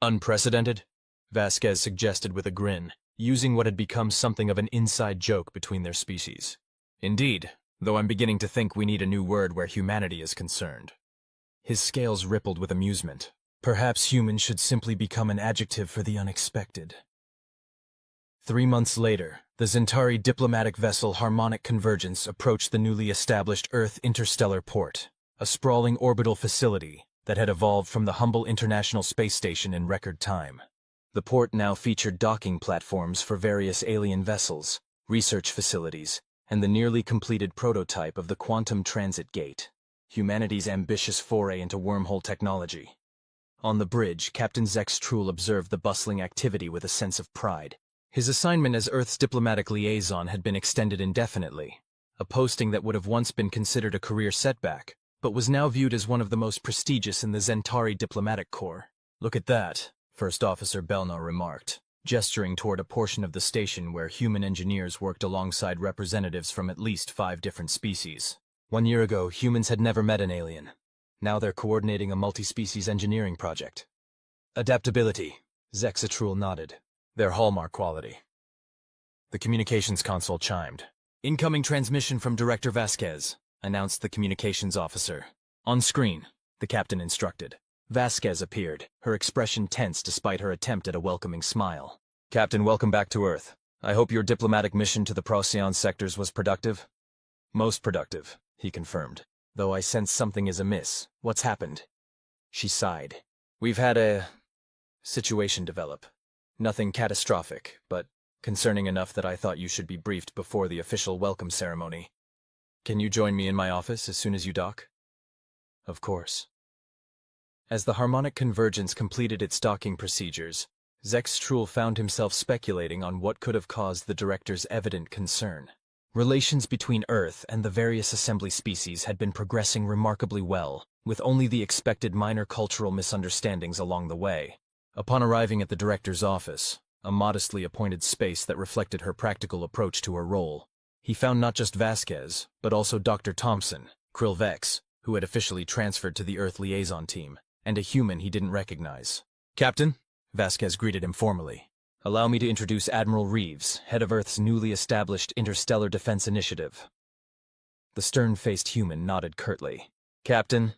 unprecedented, Vasquez suggested with a grin, using what had become something of an inside joke between their species. Indeed, though I'm beginning to think we need a new word where humanity is concerned. His scales rippled with amusement. Perhaps human should simply become an adjective for the unexpected. 3 months later, the Zentari diplomatic vessel Harmonic Convergence approached the newly established Earth Interstellar Port, a sprawling orbital facility that had evolved from the humble International Space Station in record time. The port now featured docking platforms for various alien vessels, research facilities, and the nearly completed prototype of the Quantum Transit Gate, humanity's ambitious foray into wormhole technology. On the bridge, Captain Vkr'lak observed the bustling activity with a sense of pride. His assignment as Earth's diplomatic liaison had been extended indefinitely, a posting that would have once been considered a career setback, but was now viewed as one of the most prestigious in the Zentari diplomatic corps. Look at that, First Officer Belnar remarked, gesturing toward a portion of the station where human engineers worked alongside representatives from at least 5 different species. 1 year ago, humans had never met an alien. Now they're coordinating a multi-species engineering project. Adaptability, Vkr'lak nodded. Their hallmark quality. The communications console chimed. Incoming transmission from Director Vasquez, announced the communications officer. On screen, the captain instructed. Vasquez appeared, her expression tense despite her attempt at a welcoming smile. Captain, welcome back to Earth. I hope your diplomatic mission to the Procyon sectors was productive? Most productive, he confirmed. Though I sense something is amiss. What's happened? She sighed. We've had a situation develop. Nothing catastrophic, but concerning enough that I thought you should be briefed before the official welcome ceremony. Can you join me in my office as soon as you dock? Of course. As the Harmonic Convergence completed its docking procedures, Vkr'lak found himself speculating on what could have caused the director's evident concern. Relations between Earth and the various assembly species had been progressing remarkably well, with only the expected minor cultural misunderstandings along the way. Upon arriving at the director's office, a modestly appointed space that reflected her practical approach to her role, he found not just Vasquez, but also Dr. Thompson, Vkr'lak, who had officially transferred to the Earth liaison team, and a human he didn't recognize. Captain, Vasquez greeted him formally. Allow me to introduce Admiral Reeves, head of Earth's newly established Interstellar Defense Initiative. The stern-faced human nodded curtly. Captain,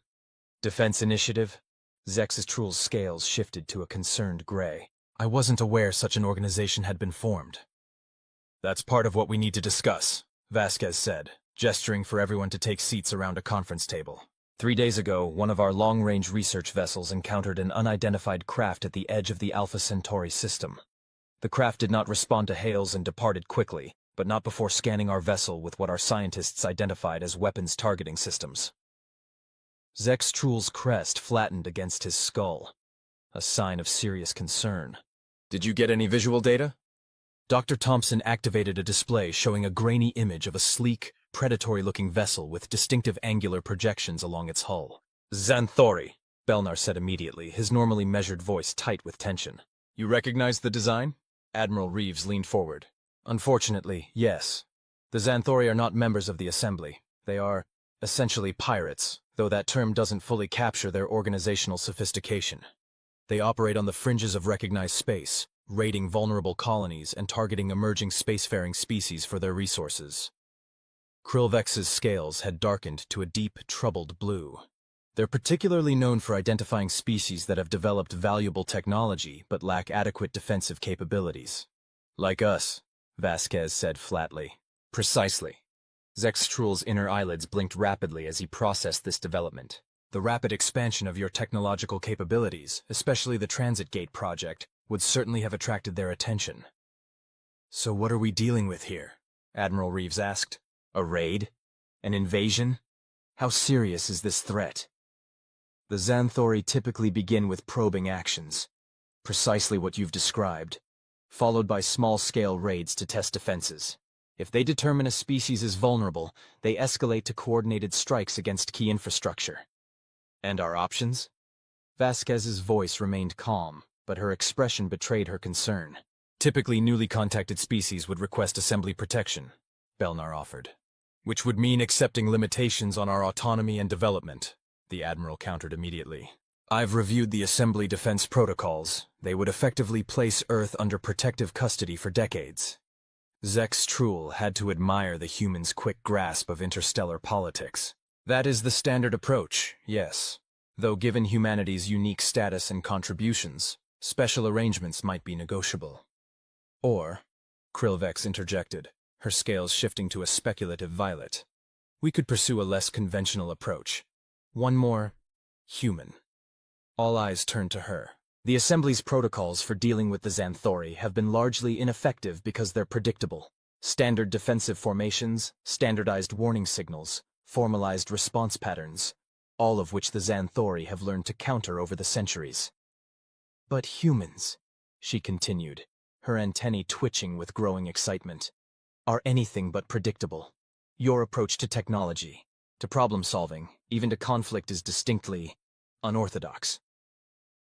Defense Initiative? Vkr'lak's scales shifted to a concerned gray. I wasn't aware such an organization had been formed. That's part of what we need to discuss, Vasquez said, gesturing for everyone to take seats around a conference table. 3 days ago, one of our long-range research vessels encountered an unidentified craft at the edge of the Alpha Centauri system. The craft did not respond to hails and departed quickly, but not before scanning our vessel with what our scientists identified as weapons targeting systems. Vkr'lak's crest flattened against his skull, a sign of serious concern. Did you get any visual data? Dr. Thompson activated a display showing a grainy image of a sleek, predatory-looking vessel with distinctive angular projections along its hull. Xanthori, Belnar said immediately, his normally measured voice tight with tension. You recognize the design? Admiral Reeves leaned forward. Unfortunately, yes. The Xanthori are not members of the Assembly. They are, essentially, pirates, though that term doesn't fully capture their organizational sophistication. They operate on the fringes of recognized space, raiding vulnerable colonies and targeting emerging spacefaring species for their resources. Krillvex's scales had darkened to a deep, troubled blue. They're particularly known for identifying species that have developed valuable technology but lack adequate defensive capabilities. Like us, Vasquez said flatly. Precisely. Zextrul's inner eyelids blinked rapidly as he processed this development. The rapid expansion of your technological capabilities, especially the Transit Gate project, would certainly have attracted their attention. So what are we dealing with here? Admiral Reeves asked. A raid? An invasion? How serious is this threat? The Xanthori typically begin with probing actions, precisely what you've described, followed by small-scale raids to test defenses. If they determine a species is vulnerable, they escalate to coordinated strikes against key infrastructure. And our options? Vasquez's voice remained calm, but her expression betrayed her concern. Typically, newly contacted species would request assembly protection, Belnar offered. Which would mean accepting limitations on our autonomy and development, the Admiral countered immediately. I've reviewed the assembly defense protocols. They would effectively place Earth under protective custody for decades. Zextrul had to admire the humans' quick grasp of interstellar politics. That is the standard approach, yes. Though given humanity's unique status and contributions, special arrangements might be negotiable. Or, Krillvex interjected, her scales shifting to a speculative violet, we could pursue a less conventional approach. One more human. All eyes turned to her. The Assembly's protocols for dealing with the Xanthori have been largely ineffective because they're predictable. Standard defensive formations, standardized warning signals, formalized response patterns, all of which the Xanthori have learned to counter over the centuries. But humans, she continued, her antennae twitching with growing excitement, are anything but predictable. Your approach to technology, to problem-solving, even to conflict is distinctly unorthodox.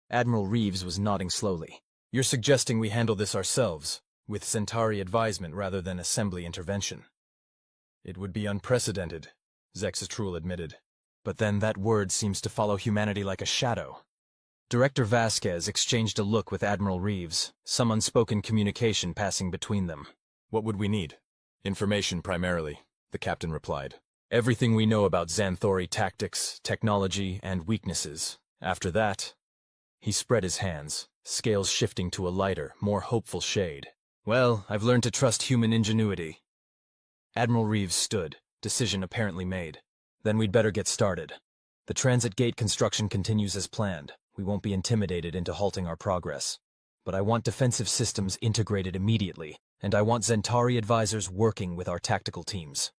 Admiral Reeves was nodding slowly. You're suggesting we handle this ourselves, with Centauri advisement rather than assembly intervention. It would be unprecedented, Zextrul admitted. But then that word seems to follow humanity like a shadow. Director Vasquez exchanged a look with Admiral Reeves, some unspoken communication passing between them. What would we need? Information primarily, the captain replied. Everything we know about Xanthori tactics, technology, and weaknesses. After that, he spread his hands, scales shifting to a lighter, more hopeful shade. Well, I've learned to trust human ingenuity. Admiral Reeves stood, decision apparently made. Then we'd better get started. The transit gate construction continues as planned. We won't be intimidated into halting our progress. But I want defensive systems integrated immediately, and I want Centauri advisors working with our tactical teams.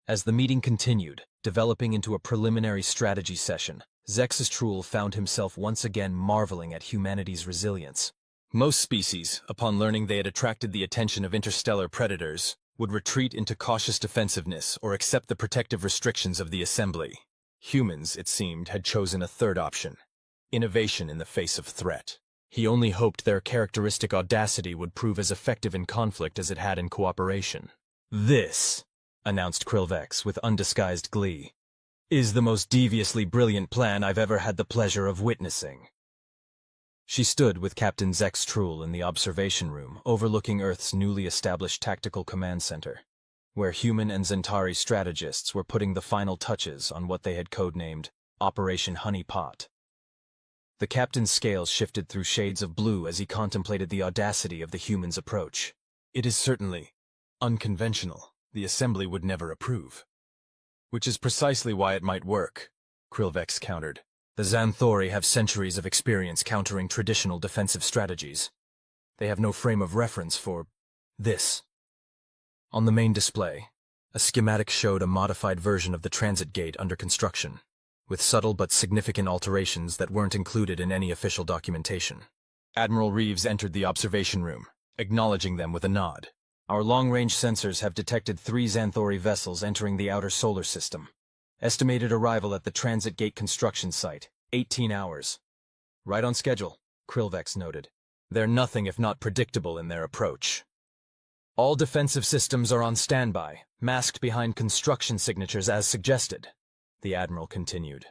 As the meeting continued, developing into a preliminary strategy session, Zextrul found himself once again marveling at humanity's resilience. Most species, upon learning they had attracted the attention of interstellar predators, would retreat into cautious defensiveness or accept the protective restrictions of the assembly. Humans, it seemed, had chosen a third option: innovation in the face of threat. He only hoped their characteristic audacity would prove as effective in conflict as it had in cooperation. This, announced Krillvex with undisguised glee, is the most deviously brilliant plan I've ever had the pleasure of witnessing. She stood with Captain Zextrul in the observation room, overlooking Earth's newly established tactical command center, where human and Centauri strategists were putting the final touches on what they had codenamed Operation Honey Pot. The captain's scales shifted through shades of blue as he contemplated the audacity of the human's approach. It is certainly unconventional. The assembly would never approve. Which is precisely why it might work, Krillvex countered. The Xanthori have centuries of experience countering traditional defensive strategies. They have no frame of reference for this. On the main display, a schematic showed a modified version of the transit gate under construction, with subtle but significant alterations that weren't included in any official documentation. Admiral Reeves entered the observation room, acknowledging them with a nod. Our long-range sensors have detected 3 Xanthori vessels entering the outer solar system. Estimated arrival at the transit gate construction site, 18 hours. Right on schedule, Krillvex noted. They're nothing if not predictable in their approach. All defensive systems are on standby, masked behind construction signatures as suggested, the Admiral continued.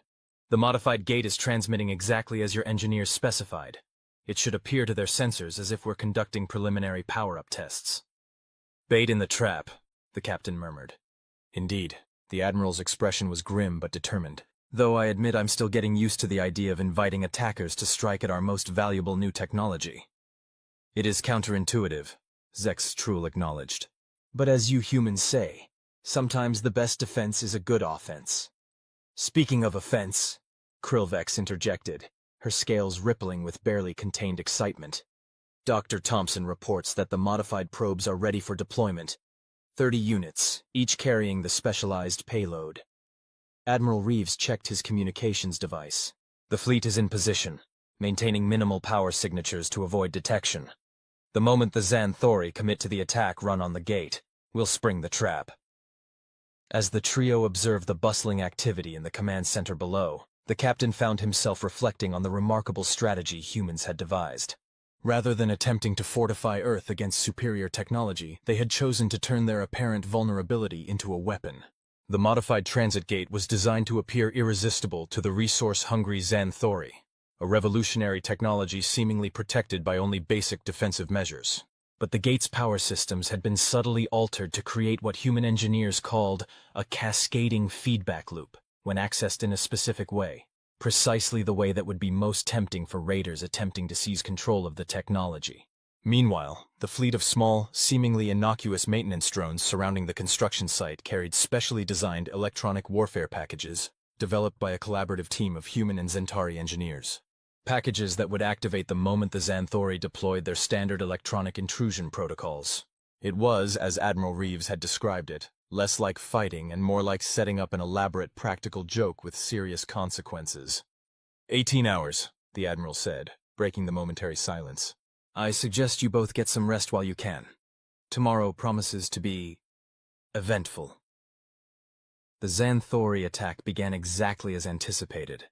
The modified gate is transmitting exactly as your engineers specified. It should appear to their sensors as if we're conducting preliminary power-up tests. Bait in the trap, the captain murmured. Indeed, the Admiral's expression was grim but determined, though I admit I'm still getting used to the idea of inviting attackers to strike at our most valuable new technology. It is counterintuitive, Vkr'lak acknowledged. But as you humans say, sometimes the best defense is a good offense. Speaking of offense, Vkr'lak interjected, her scales rippling with barely contained excitement. Dr. Thompson reports that the modified probes are ready for deployment. 30 units, each carrying the specialized payload. Admiral Reeves checked his communications device. The fleet is in position, maintaining minimal power signatures to avoid detection. The moment the Xanthori commit to the attack run on the gate, we'll spring the trap. As the trio observed the bustling activity in the command center below, the captain found himself reflecting on the remarkable strategy humans had devised. Rather than attempting to fortify Earth against superior technology, they had chosen to turn their apparent vulnerability into a weapon. The modified transit gate was designed to appear irresistible to the resource-hungry Xanthori, a revolutionary technology seemingly protected by only basic defensive measures. But the gate's power systems had been subtly altered to create what human engineers called a cascading feedback loop when accessed in a specific way, precisely the way that would be most tempting for raiders attempting to seize control of the technology. Meanwhile, the fleet of small, seemingly innocuous maintenance drones surrounding the construction site carried specially designed electronic warfare packages developed by a collaborative team of human and Xanthari engineers. Packages that would activate the moment the Xanthori deployed their standard electronic intrusion protocols. It was, as Admiral Reeves had described it, less like fighting and more like setting up an elaborate practical joke with serious consequences. 18 hours, the Admiral said, breaking the momentary silence. I suggest you both get some rest while you can. Tomorrow promises to be eventful. The Xanthori attack began exactly as anticipated.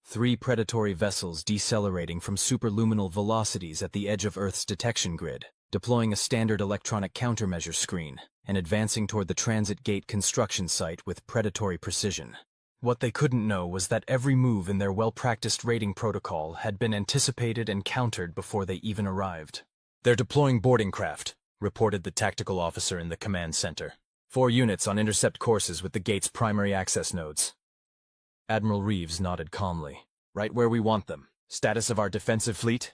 3 predatory vessels decelerating from superluminal velocities at the edge of Earth's detection grid, deploying a standard electronic countermeasure screen, and advancing toward the transit gate construction site with predatory precision. What they couldn't know was that every move in their well-practiced raiding protocol had been anticipated and countered before they even arrived. "They're deploying boarding craft," reported the tactical officer in the command center. 4 units on intercept courses with the gate's primary access nodes. Admiral Reeves nodded calmly. "Right where we want them. Status of our defensive fleet?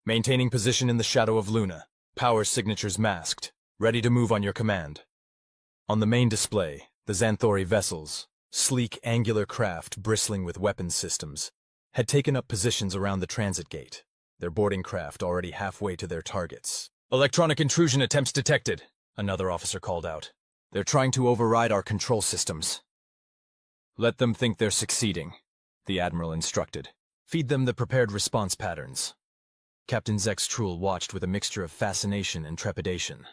Maintaining position in the shadow of Luna. Power signatures masked. Ready to move on your command." On the main display, the Xanthori vessels, sleek angular craft bristling with weapons systems, had taken up positions around the transit gate, their boarding craft already halfway to their targets. "Electronic intrusion attempts detected," another officer called out. "They're trying to override our control systems." "Let them think they're succeeding," the Admiral instructed. "Feed them the prepared response patterns." Captain Vkr'lak watched with a mixture of fascination and trepidation.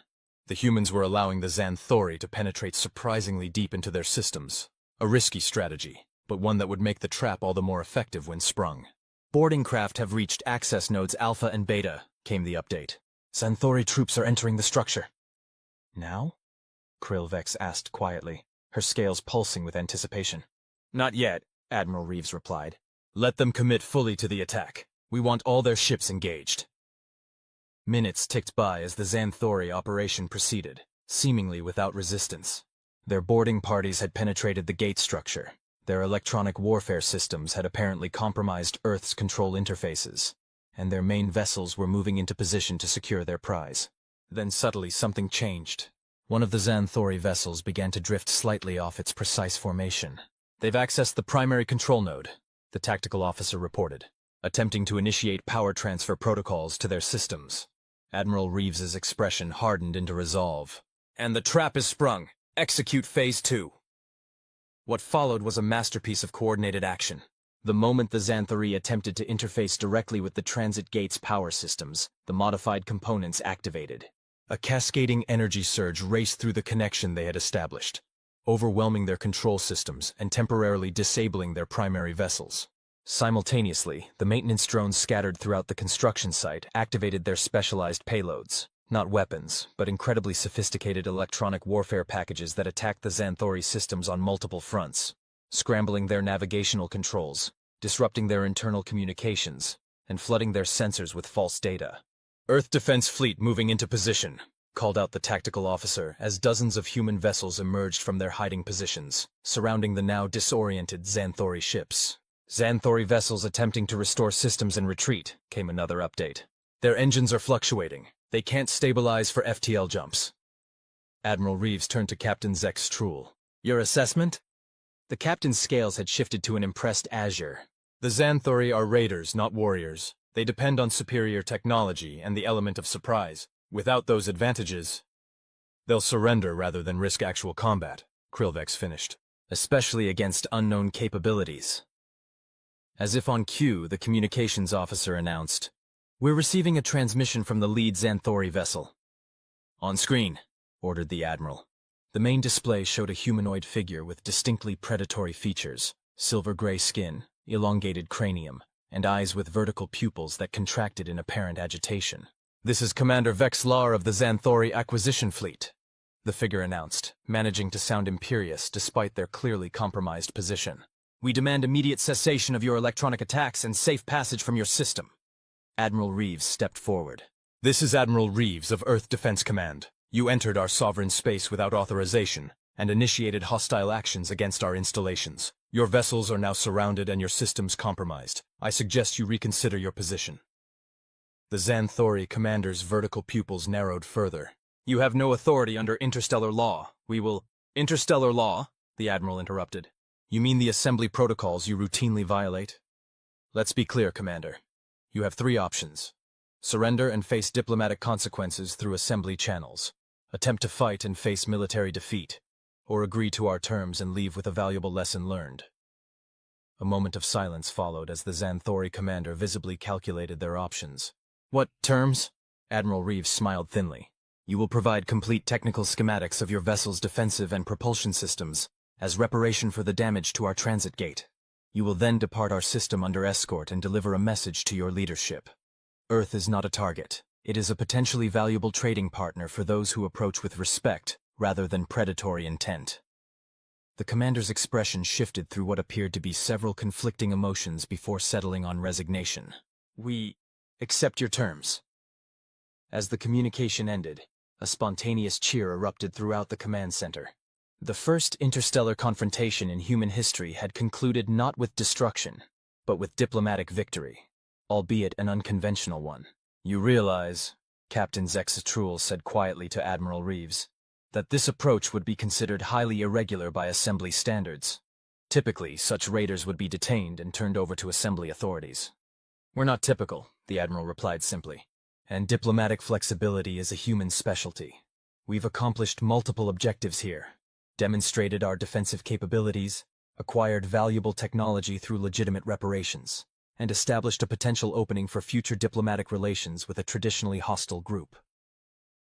The humans were allowing the Xanthori to penetrate surprisingly deep into their systems. A risky strategy, but one that would make the trap all the more effective when sprung. "Boarding craft have reached access nodes Alpha and Beta," came the update. "Xanthori troops are entering the structure." "Now?" Vkr'lak asked quietly, her scales pulsing with anticipation. "Not yet," Admiral Reeves replied. "Let them commit fully to the attack. We want all their ships engaged." Minutes ticked by as the Xanthori operation proceeded, seemingly without resistance. Their boarding parties had penetrated the gate structure. Their electronic warfare systems had apparently compromised Earth's control interfaces, and their main vessels were moving into position to secure their prize. Then subtly something changed. One of the Xanthori vessels began to drift slightly off its precise formation. "They've accessed the primary control node," the tactical officer reported, attempting to initiate power transfer protocols to their systems. Admiral Reeves's expression hardened into resolve. "And the trap is sprung. Execute Phase 2. What followed was a masterpiece of coordinated action. The moment the Xanthori attempted to interface directly with the transit gate's power systems, the modified components activated. A cascading energy surge raced through the connection they had established, overwhelming their control systems and temporarily disabling their primary vessels. Simultaneously, the maintenance drones scattered throughout the construction site activated their specialized payloads. Not weapons, but incredibly sophisticated electronic warfare packages that attacked the Xanthori systems on multiple fronts, scrambling their navigational controls, disrupting their internal communications, and flooding their sensors with false data. "Earth Defense Fleet moving into position," called out the tactical officer as dozens of human vessels emerged from their hiding positions, surrounding the now disoriented Xanthori ships. Xanthori vessels attempting to restore systems in retreat, came another update. Their engines are fluctuating. They can't stabilize for FTL jumps. Admiral Reeves turned to Captain Vkr'lak. Your assessment? The captain's scales had shifted to an impressed azure. The Xanthori are raiders, not warriors. They depend on superior technology and the element of surprise. Without those advantages, they'll surrender rather than risk actual combat, Vkr'lak finished. Especially against unknown capabilities. As if on cue, the communications officer announced, "We're receiving a transmission from the lead Xanthori vessel." "On screen," ordered the admiral. The main display showed a humanoid figure with distinctly predatory features, silver-gray skin, elongated cranium, and eyes with vertical pupils that contracted in apparent agitation. "This is Commander Vkr'lak of the Xanthori Acquisition Fleet," the figure announced, managing to sound imperious despite their clearly compromised position. "We demand immediate cessation of your electronic attacks and safe passage from your system." Admiral Reeves stepped forward. "This is Admiral Reeves of Earth Defense Command. You entered our sovereign space without authorization and initiated hostile actions against our installations. Your vessels are now surrounded and your systems compromised. I suggest you reconsider your position." The Xanthori commander's vertical pupils narrowed further. "You have no authority under interstellar law. We will—" "Interstellar law?" the admiral interrupted. "You mean the assembly protocols you routinely violate?" "Let's be clear, Commander. You have three options. Surrender and face diplomatic consequences through assembly channels, attempt to fight and face military defeat, or agree to our terms and leave with a valuable lesson learned." A moment of silence followed as the Xanthori commander visibly calculated their options. "What terms?" Admiral Reeves smiled thinly. "You will provide complete technical schematics of your vessel's defensive and propulsion systems as reparation for the damage to our transit gate. You will then depart our system under escort and deliver a message to your leadership. Earth is not a target. It is a potentially valuable trading partner for those who approach with respect rather than predatory intent." The commander's expression shifted through what appeared to be several conflicting emotions before settling on resignation. "We accept your terms." As the communication ended, a spontaneous cheer erupted throughout the command center. The first interstellar confrontation in human history had concluded not with destruction, but with diplomatic victory, albeit an unconventional one. "You realize," Captain Vkr'lak said quietly to Admiral Reeves, "that this approach would be considered highly irregular by assembly standards. Typically, such raiders would be detained and turned over to assembly authorities." "We're not typical," the admiral replied simply. "And diplomatic flexibility is a human specialty. We've accomplished multiple objectives here, demonstrated our defensive capabilities, acquired valuable technology through legitimate reparations, and established a potential opening for future diplomatic relations with a traditionally hostile group."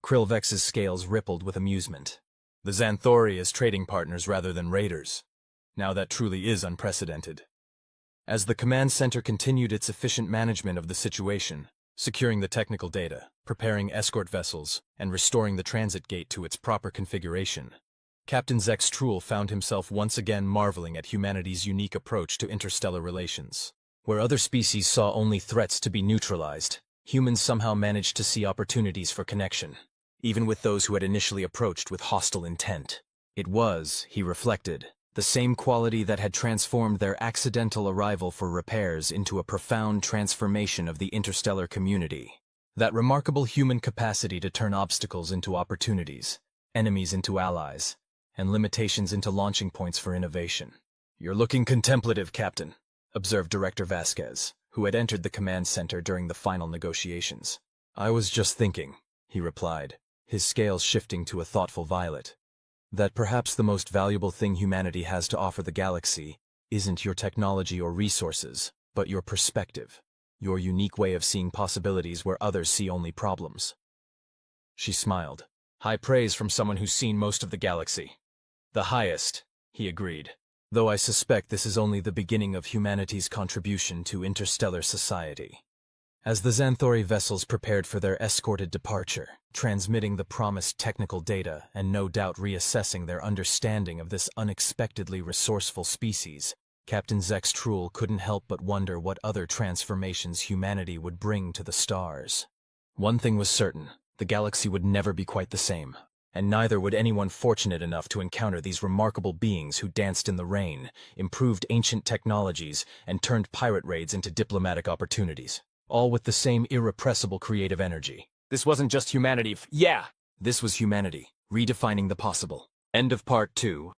Vkr'lak's scales rippled with amusement. "The Xanthori as trading partners rather than raiders. Now that truly is unprecedented." As the command center continued its efficient management of the situation, securing the technical data, preparing escort vessels, and restoring the transit gate to its proper configuration, Captain Vkr'lak found himself once again marveling at humanity's unique approach to interstellar relations. Where other species saw only threats to be neutralized, humans somehow managed to see opportunities for connection, even with those who had initially approached with hostile intent. It was, he reflected, the same quality that had transformed their accidental arrival for repairs into a profound transformation of the interstellar community. That remarkable human capacity to turn obstacles into opportunities, enemies into allies, and limitations into launching points for innovation. "You're looking contemplative, Captain," observed Director Vasquez, who had entered the command center during the final negotiations. "I was just thinking," he replied, his scales shifting to a thoughtful violet, "that perhaps the most valuable thing humanity has to offer the galaxy isn't your technology or resources, but your perspective, your unique way of seeing possibilities where others see only problems." She smiled. "High praise from someone who's seen most of the galaxy." "The highest," he agreed, "though I suspect this is only the beginning of humanity's contribution to interstellar society." As the Xanthori vessels prepared for their escorted departure, transmitting the promised technical data and no doubt reassessing their understanding of this unexpectedly resourceful species, Captain Vkr'lak couldn't help but wonder what other transformations humanity would bring to the stars. One thing was certain, the galaxy would never be quite the same. And neither would anyone fortunate enough to encounter these remarkable beings who danced in the rain, improved ancient technologies, and turned pirate raids into diplomatic opportunities. All with the same irrepressible creative energy. This wasn't just humanity. Yeah! This was humanity, redefining the possible. End of Part 2.